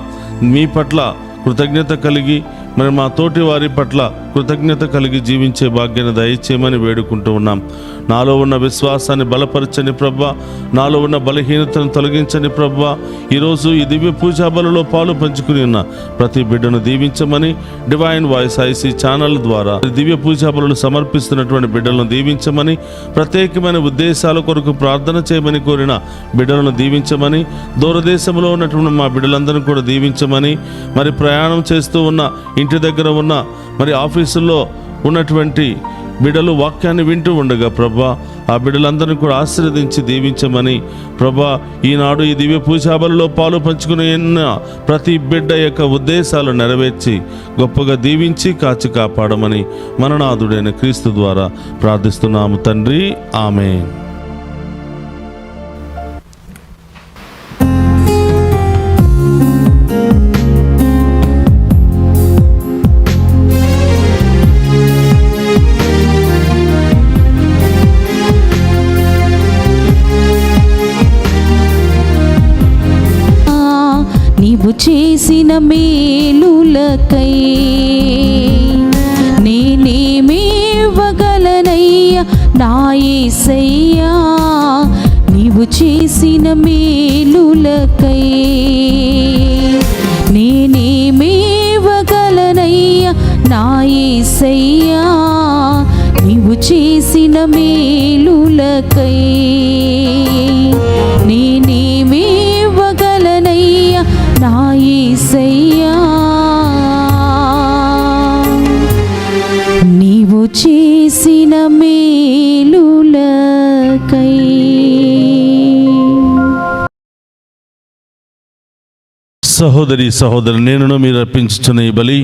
మీ పట్ల కృతజ్ఞత కలిగి, మరి మా తోటి వారి పట్ల కృతజ్ఞత కలిగి జీవించే భాగ్యాన్ని దయచేయమని వేడుకుంటూ ఉన్నాం. నాలో ఉన్న విశ్వాసాన్ని బలపరచని ప్రభా, నాలో ఉన్న బలహీనతను తొలగించని ప్రభా, ఈరోజు ఈ దివ్య పూజా బలలో పాలు పంచుకుని ఉన్న ప్రతి బిడ్డను దీవించమని, డివైన్ వాయిస్ ఐసీ ఛానల్ ద్వారా దివ్య పూజా బలు సమర్పిస్తున్నటువంటి బిడ్డలను దీవించమని, ప్రత్యేకమైన ఉద్దేశాల కొరకు ప్రార్థన చేయమని కోరిన బిడ్డలను దీవించమని, దూరదేశంలో ఉన్నటువంటి మా బిడ్డలందరినీ కూడా దీవించమని, మరి ప్రయాణం చేస్తూ ఉన్న, ఇంటి దగ్గర ఉన్న, మరి ఆఫీసుల్లో ఉన్నటువంటి బిడ్డలు వాక్యాన్ని వింటూ ఉండగా ప్రభా, ఆ బిడ్డలందరినీ కూడా ఆశీర్వదించి దీవించమని ప్రభా, ఈనాడు ఈ దివ్య పూజాబలలో పాలు పంచుకుని ప్రతి బిడ్డ యొక్క ఉద్దేశాలు నెరవేర్చి గొప్పగా దీవించి కాచి కాపాడమని మననాథుడైన క్రీస్తు ద్వారా ప్రార్థిస్తున్నాము తండ్రి, ఆమేన్. నీవు చేసిన మేలులకై నేనేమివ్వగలనయ్యా నా యేసయ్యా. నీవు చేసిన మేలులకై నేనేమివ్వగలనయ్యా నా యేసయ్యా. నీవు చేసిన మేలులకై నేనేమివ్వగలనయ్యా నా యేసయ్యా. నీవు చేసిన మేలులకై. సహోదరి సహోదరు, నేను మీరు అర్పించుచున్న ఈ బలి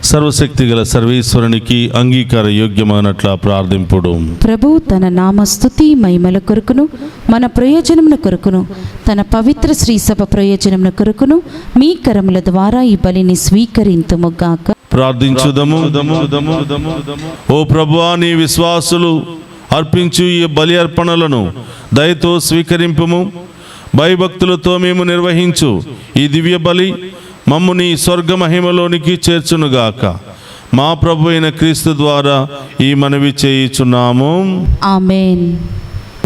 సర్వశక్తి గల సర్వేశ్వరునికి అంగీకార యోగ్యమైనట్ల ప్రార్థింపుడు. ప్రభు తన నామస్తుతి మహిమల కొరకును, మన ప్రయోజనముల కొరకును, తన పవిత్ర శ్రీసభ ప్రయోజనముల కొరకును మీ కరముల ద్వారా ఈ బలిని స్వీకరింతుముగాక. ప్రార్థించుదము. ఓ ప్రభువా, నీ విశ్వాసులు అర్పించు ఈ బలి అర్పణలను దయతో స్వీకరింపుము. భయభక్తులతో మేము నిర్వహించు ఈ దివ్య బలి మమ్ము నీ స్వర్గ మహిమలోనికి చేర్చునుగాక. మా ప్రభు అయిన క్రీస్తు ద్వారా ఈ మనవి చేయుచున్నాము, ఆమేన్.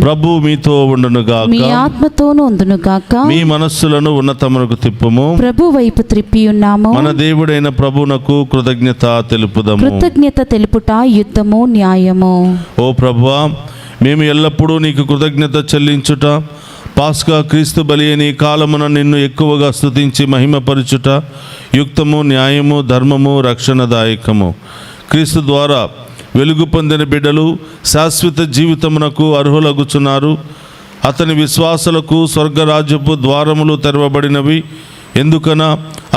ప్రభు మీతో ఉండునుగాక. మీ ఆత్మతోనూ ఉండునుగాక. మీ మనస్సులను ఉన్నతమునకు తిప్పుము. ప్రభు వైపు త్రిప్పి ఉన్నాము. మన దేవుడైన ప్రభువునకు కృతజ్ఞత తెలుపుదము. కృతజ్ఞత తెలుపుట యుద్ధము న్యాయము. ఓ ప్రభువా, మేము ఎల్లప్పుడూ నీకు కృతజ్ఞత చెల్లించుట, పాస్కా క్రీస్తు బలి అని కాలమున నిన్ను ఎక్కువగా స్తుతించి మహిమపరచుట యుక్తము, న్యాయము, ధర్మము, రక్షణదాయకము. క్రీస్తు ద్వారా వెలుగు పొందిన బిడ్డలు శాశ్వత జీవితమునకు అర్హులగుచున్నారు. అతని విశ్వాసులకు స్వర్గరాజ్యపు ద్వారములు తెరవబడినవి. ఎందుకన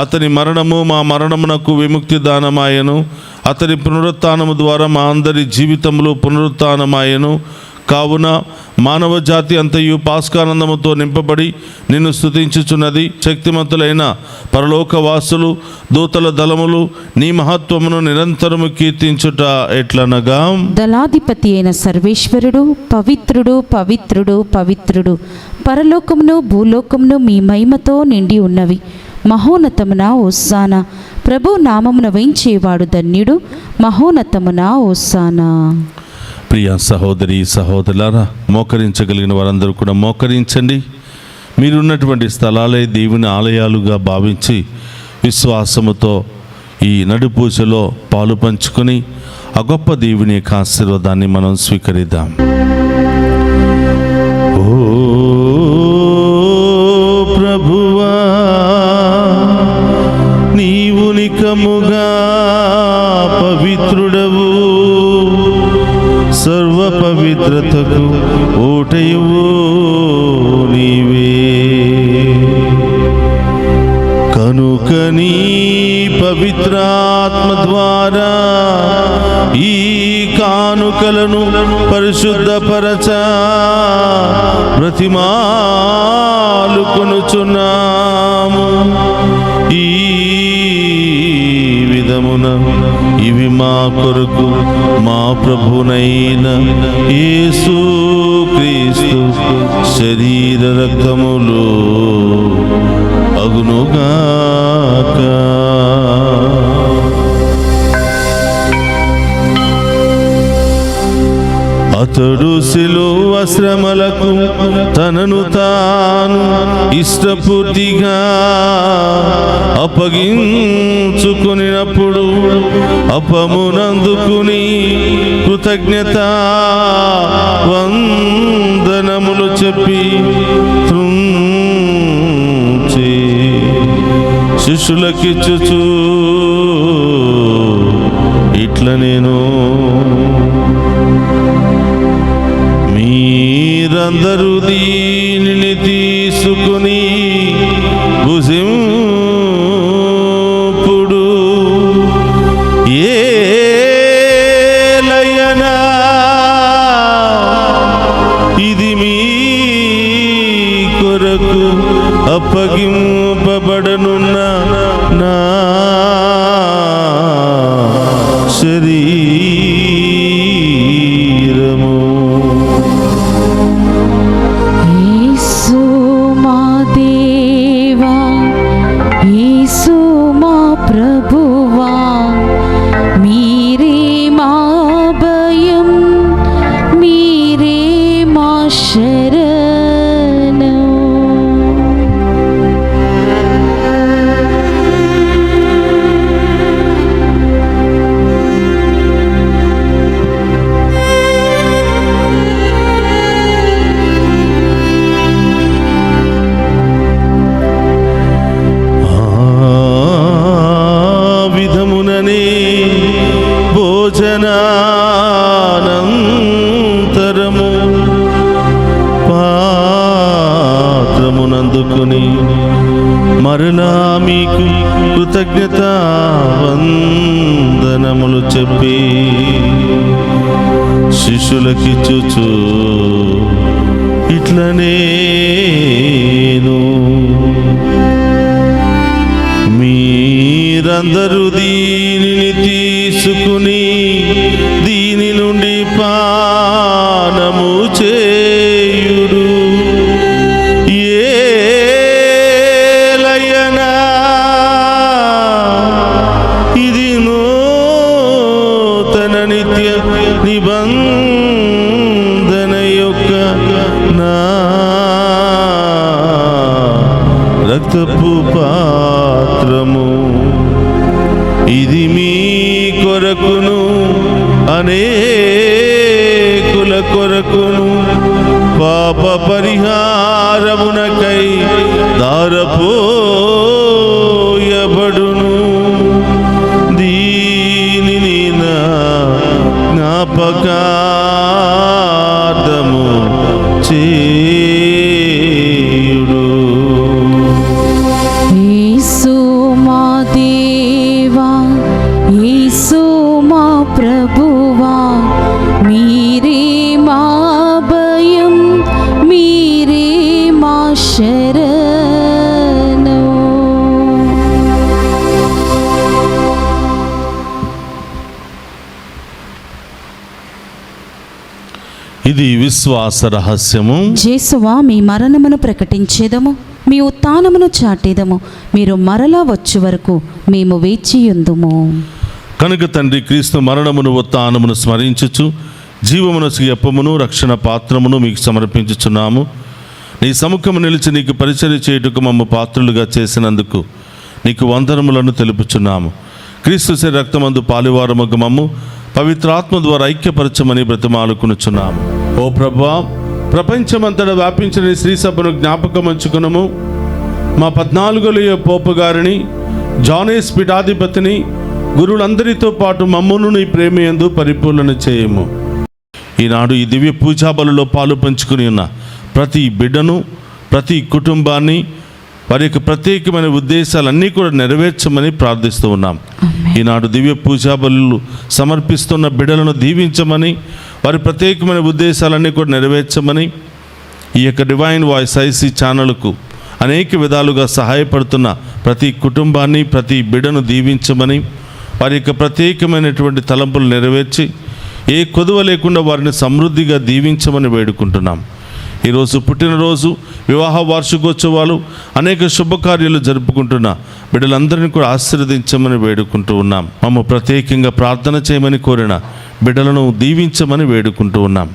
అతని మరణము మా మరణమునకు విముక్తి దానమాయను. అతని పునరుత్థానము ద్వారా మా అందరి జీవితములు పునరుత్థానమాయను. కావున మానవ జాతి అంతయు పాస్కానందముతో నింపబడి నిన్ను స్తుతించుచున్నది. శక్తిమంతులైన పరలోకవాసులు, దూతల దళములు నీ మహత్వమును నిరంతరము కీర్తించుట ఎట్లనగా, దళాధిపతి అయిన సర్వేశ్వరుడు పవిత్రుడు, పవిత్రుడు, పవిత్రుడు. పరలోకమును భూలోకమును మీ మహిమతో నిండి ఉన్నవి. మహోన్నతమున హోసానా. ప్రభు నామమున వేంచేవాడు ధన్యుడు. మహోన్నతమున హోసానా. ప్రియ సహోదరి సహోదరులారా, మోకరించగలిగిన వారందరూ కూడా మోకరించండి. మీరున్నటువంటి స్థలాలే దేవుని ఆలయాలుగా భావించి విశ్వాసముతో ఈ నడుపూజలో పాలు పంచుకొని ఆ గొప్ప దేవుని యొక్క ఆశీర్వాదాన్ని మనం స్వీకరిద్దాం. ఓ ప్రభువా, నీవు నికముగా పవిత్రుడవు, సర్వ పవిత్రతకు ఓటయువు నీవే. కనుక నీ పవిత్రాత్మ ద్వారా ఈ కానుకలను పరిశుద్ధపరచ బ్రతిమాలుకొనుచున్నాము. ఈ విధమున ఇవి మా కొరకు మా ప్రభునైన యేసు క్రీస్తు శరీర రక్తములు అగునుగాక. అతడు శిలువ శ్రమలకు తనను తాను ఇష్టపూర్తిగా అప్పగించుకునినప్పుడు అపమునందుకుని కృతజ్ఞత వందనములు చెప్పి త్రుంచి శిష్యులకిచ్చుచు ఇట్ల నేను మీరందరూ దీనిని తీసుకుని భుజింపుడు. ఏలయనా ఇది మీ కొరకు అప్పగింపబడనున్న నా శరీరము. యేసు మా దేవా, యేసు మా ప్రభువా, మీరే మా భయం, మీరే మా శరణం. విధముననే భోజనానంతరము పాత్రమునందుకుని మరలా మీకు కృతజ్ఞత వందనములు చెప్పి శిష్యులకిచ్చుచు ఇట్ల నేను మీరందరూ దీనిని తీసుకుని దీని నుండి పానము చేయుడు. ఏలయనా ఇది నూతన నిత్య నిబంధన యొక్క రక్తపు పాత్రము, ఇది మీ కొరకును అనేకుల కొరకును పాప పరిహారమునకై దారపోయబడును. దీనిని నా జ్ఞాపకార్థము చేయుడు. యేసు మా దేవా, యేసు మా ప్రభువా, మీరే మా భయం, మీరే మా శరణు. ఇది విశ్వాస రహస్యము. యేసువా, మీ మరణమును ప్రకటించేదము, మీ ఉత్థానమును చాటేదము. మీరు మరలా వచ్చు వరకు మేము వేచియుందుము. కనుక తండ్రి, క్రీస్తు మరణమును ఉత్థానమును స్మరించుచు జీవమునసు అప్పమును రక్షణ పాత్రమును మీకు సమర్పించుచున్నాము. నీ సముఖము నిలిచి నీకు పరిచర్య చేయుటకు మమ్మ పాత్రులుగా చేసినందుకు నీకు వందనములను తెలుపుచున్నాము. క్రీస్తు శరీర రక్తమందు పాలువారమగు మమ్ము పవిత్రాత్మ ద్వారా ఐక్యపరచమని బ్రతిమాలుకునుచున్నాము. ఓ ప్రభువా, ప్రపంచమంతటా వ్యాపించిన నీ శ్రీ సభను జ్ఞాపకం ఉంచుకునము. మా 14వ పోపు గారిని, జానేస్ పీఠాధిపతిని, గురువులందరితో పాటు మమ్మును నీ ప్రేమయందు పరిపూర్ణ చేయము. ఈనాడు ఈ దివ్య పూజా బలులో పాలు పంచుకుని ఉన్న ప్రతి బిడ్డను, ప్రతి కుటుంబాన్ని, వారి యొక్క ప్రత్యేకమైన ఉద్దేశాలన్నీ కూడా నెరవేర్చమని ప్రార్థిస్తూ ఉన్నాం. ఈనాడు దివ్య పూజా బలులు సమర్పిస్తున్న బిడ్డలను దీవించమని, వారి ప్రత్యేకమైన ఉద్దేశాలన్నీ కూడా నెరవేర్చమని, ఈ యొక్క డివైన్ వాయిస్ ఐసీ ఛానల్కు అనేక విధాలుగా సహాయపడుతున్న ప్రతి కుటుంబాన్ని, ప్రతి బిడ్డను దీవించమని, వారి యొక్క ప్రత్యేకమైనటువంటి తలంపులు నెరవేర్చి ఏ కొదువ లేకుండా వారిని సమృద్ధిగా దీవించమని వేడుకుంటున్నాం. ఈరోజు పుట్టినరోజు, వివాహ వార్షికోత్సవాలు, అనేక శుభకార్యాలు జరుపుకుంటున్న బిడ్డలందరినీ కూడా ఆశీర్వదించమని వేడుకుంటూ ఉన్నాం. మమ్మ ప్రత్యేకంగా ప్రార్థన చేయమని కోరిన బిడ్డలను దీవించమని వేడుకుంటూ ఉన్నాం.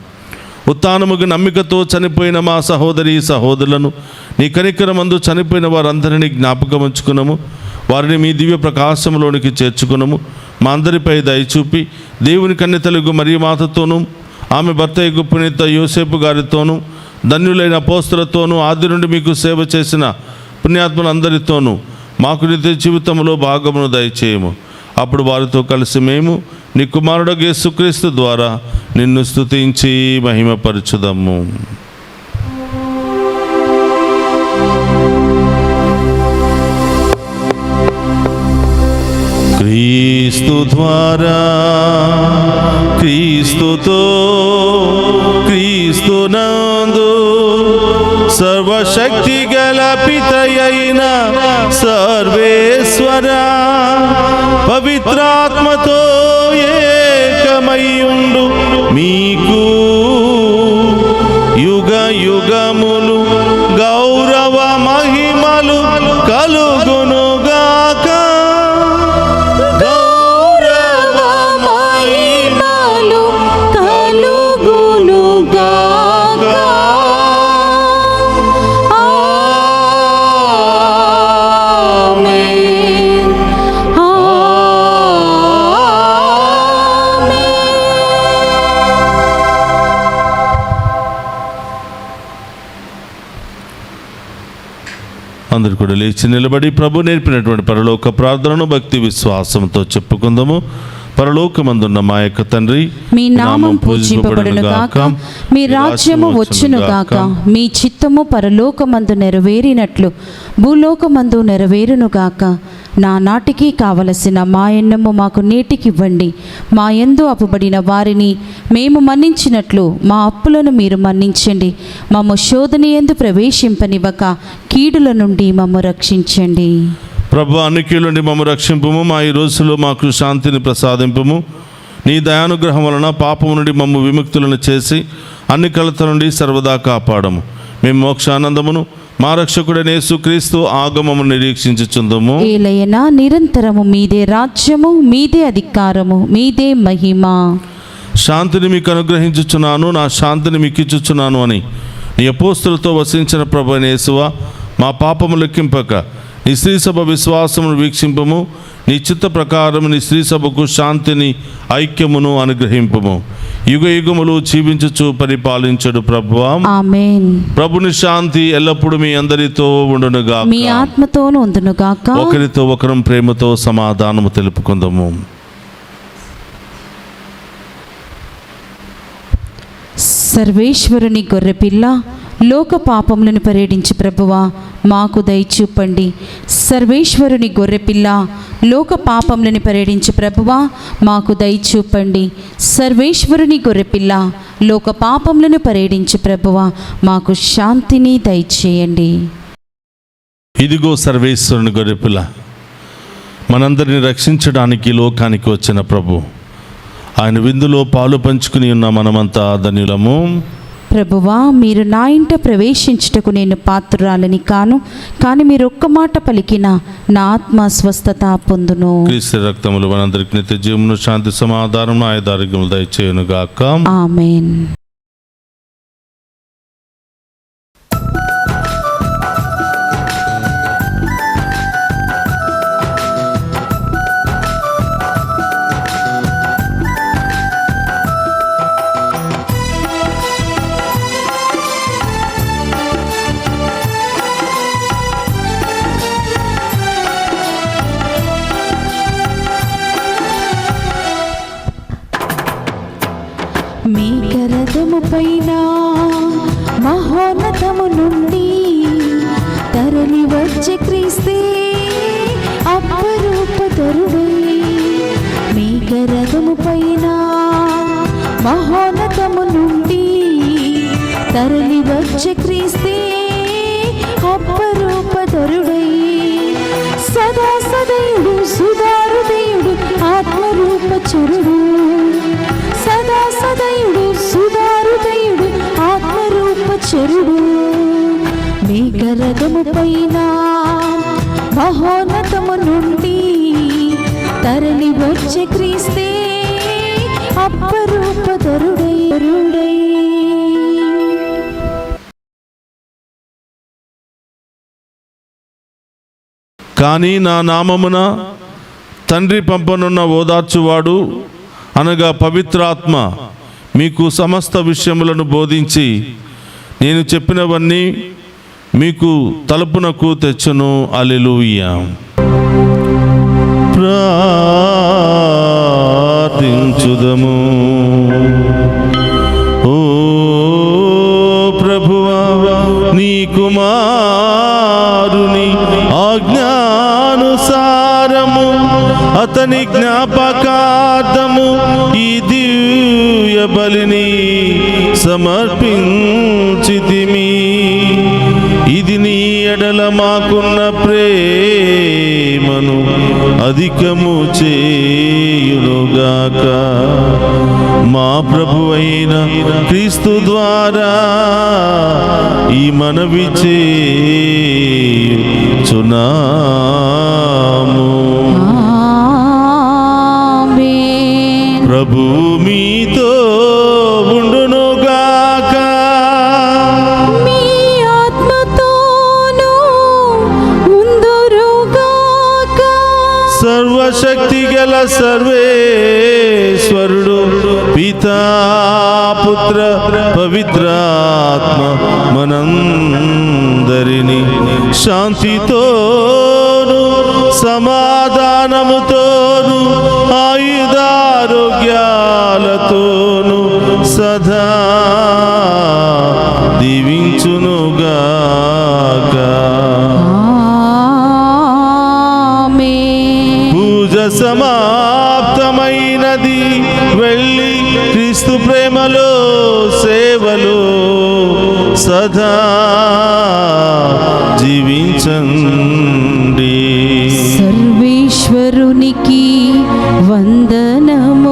ఉత్థానముగా నమ్మికతో చనిపోయిన మా సహోదరి సహోదరులను నీ కనికరమందు చనిపోయిన వారందరినీ జ్ఞాపకం ఉంచుకున్నాము. వారిని మీ దివ్య ప్రకాశంలోనికి చేర్చుకున్నాము. మా అందరిపై దయచూపి దేవుని కన్యతలుగు మరియ మాతతోనూ, ఆమె భర్త యొక్క పునీత యోసేపు గారితోనూ, ధన్యులైన అపోస్తలతోనూ, ఆది నుండి మీకు సేవ చేసిన పుణ్యాత్ములందరితోనూ మాకు నిత్య జీవితంలో భాగమును దయచేయము. అప్పుడు వారితో కలిసి మేము నీ కుమారుడు యేసుక్రీస్తు ద్వారా నిన్ను స్తుతించి మహిమపరచుదము. క్రీస్తు ద్వారా, క్రీస్తుతో, క్రీస్తునందు సర్వశక్తి గల పితయైన సర్వేశ్వర పవిత్రాత్మతో ఏకమయ్యుండు మీకు యుగ యుగములు గౌరవ మహిమలు కలుగునుగాక. అందరు కూడా లేచి నిలబడి ప్రభు నేర్పినటువంటి పరలోక ప్రార్థనను భక్తి విశ్వాసంతో చెప్పుకుందాము. పరలోకమందున్న మా యొక్క తండ్రి, మీ నామం పూజింపబడును గాక, మీ రాజ్యము వచ్చును గాక, మీ చిత్తము పరలోకమందు నెరవేరినట్లు భూలోకమందు నెరవేరును గాక. నా నాటికి కావలసిన మా ఎన్నము మాకు నేటికివ్వండి. మా యందు అప్పుబడిన వారిని మేము మన్నించినట్లు మా అప్పులను మీరు మన్నించండి. మమ్ము శోధన యందు ప్రవేశింపనివ్వక కీడుల నుండి మమ్ము రక్షించండి. ప్రభు, అన్నికీల నుండి మమ్ము రక్షింపుము. మా ఈ రోజుల్లో మాకు శాంతిని ప్రసాదింపుము. నీ దయానుగ్రహం వలన పాపము నుండి మమ్ము విముక్తులను చేసి అన్ని కలత నుండి సర్వదా కాపాడము. మేము మోక్షానందమును మా రక్షకుడైన యేసుక్రీస్తు ఆగమము నిరీక్షించుచుందుము. ఏలయనా నిరంతరము మీదే రాజ్యము, మీదే అధికారము, మీదే మహిమ. శాంతిని మీకు అనుగ్రహించుచున్నాను, నా శాంతిని మీకు ఇచ్చుచున్నాను అని నీ అపోస్తులతో వసించిన ప్రభు అయిన యేసువా, మా పాపము లెక్కింపక నీ స్త్రీ సభ విశ్వాసమును వీక్షింపము. నీ చిత్త ప్రకారం నీ స్త్రీ సభకు శాంతిని ఐక్యమును అనుగ్రహింపము. యుగ యుగములు జీవించుచు పరిపాలించడు ప్రభువా. ఆమేన్. ప్రభుని శాంతి ఎల్లప్పుడూ మీ అందరితో ఉండునుగాక. మీ ఆత్మతోను ఉండునుగాక. ఒకరితో ఒకరం ప్రేమతో సమాధానము తెలుపుకుందాము. సర్వేశ్వరుని గొర్రెపిల్ల, లోక పాపములను పరిహరించు ప్రభువా, మాకు దయచూపండి. సర్వేశ్వరుని గొర్రెపిల్ల, లోక పాపములను పరిహరించు ప్రభువా, మాకు దయచూపండి. సర్వేశ్వరుని గొర్రెపిల్ల, లోక పాపములను పరిహరించు ప్రభువా, మాకు శాంతిని దయచేయండి. ఇదిగో సర్వేశ్వరుని గొర్రెపిల్ల, మనందరిని రక్షించడానికి లోకానికి వచ్చిన ప్రభు. ఆయన విందులో పాలు పంచుకుని ఉన్న మనమంతా ధన్యులము. ప్రభువా, మీరు నా ఇంట ప్రవేశించుటకు నేను పాత్రురాలని కాను, కానీ మీరు ఒక్క మాట పలికిన నా ఆత్మ స్వస్థత పొందును. క్రీస్తు రక్తములు మనందరికి నిత్య జీవమును, శాంతి, సమాధానం, ఆయుధారోగ్యములు దయచేయును గాక. ఆమేన్. మీ కరదము పైన మహోన్నతము నుండి తరలి వచ్చే క్రీస్తే అపరూపధరుడై. మీ కరదము పైన మహోన్నతము నుండి తరలి వచ్చే క్రీస్తే అపరూపధరుడై. సదా సదయుడు సుధారుదయుడు ఆత్మరూపచరుడు. సదా సదయుడు సుధారుదయుడు ఆత్మరూపచరుడు. మేఘరథము పైన మహోన్నతము నుండి తరలి వచ్చే క్రీస్తే అపరూపధరుడై. కానీ నా నామమున తండ్రి పంపనున్న ఓదార్చువాడు అనగా పవిత్రాత్మ మీకు సమస్త విషయములను బోధించి నేను చెప్పినవన్నీ మీకు తలుపునకు తెచ్చును. హల్లెలూయా. ప్రార్థించుదము. ఓ ప్రభువా, నీ కుమారుని ఆజ్ఞానుసారము అతని జ్ఞాపకార్థము ఈ దివ్య బలిని సమర్పించితిమి. ఇది నీ ఎడల మాకున్న ప్రేమను అధికము చేయునుగాక. మా ప్రభువైన క్రీస్తు ద్వారా ఈ మనవి చేయుచున్నాము. ప్రభు మీతో ఉండునుగాక. మీ ఆత్మతోనూ ఉందురుగాక. సర్వశక్తి గల సర్వేశ్వరుడు పితా పుత్ర పవిత్రాత్మ మనందరినీ శాంతితోను సమాధానముతోను ఆయుధారోగ్యాలతోను సదా దీవించునుగాక. పూజ సమాప్తమైనది. వెళ్ళి క్రీస్తు ప్రేమలో సేవలో సదా జీవించండి. సర్వేశ్వరునికి వందనములు.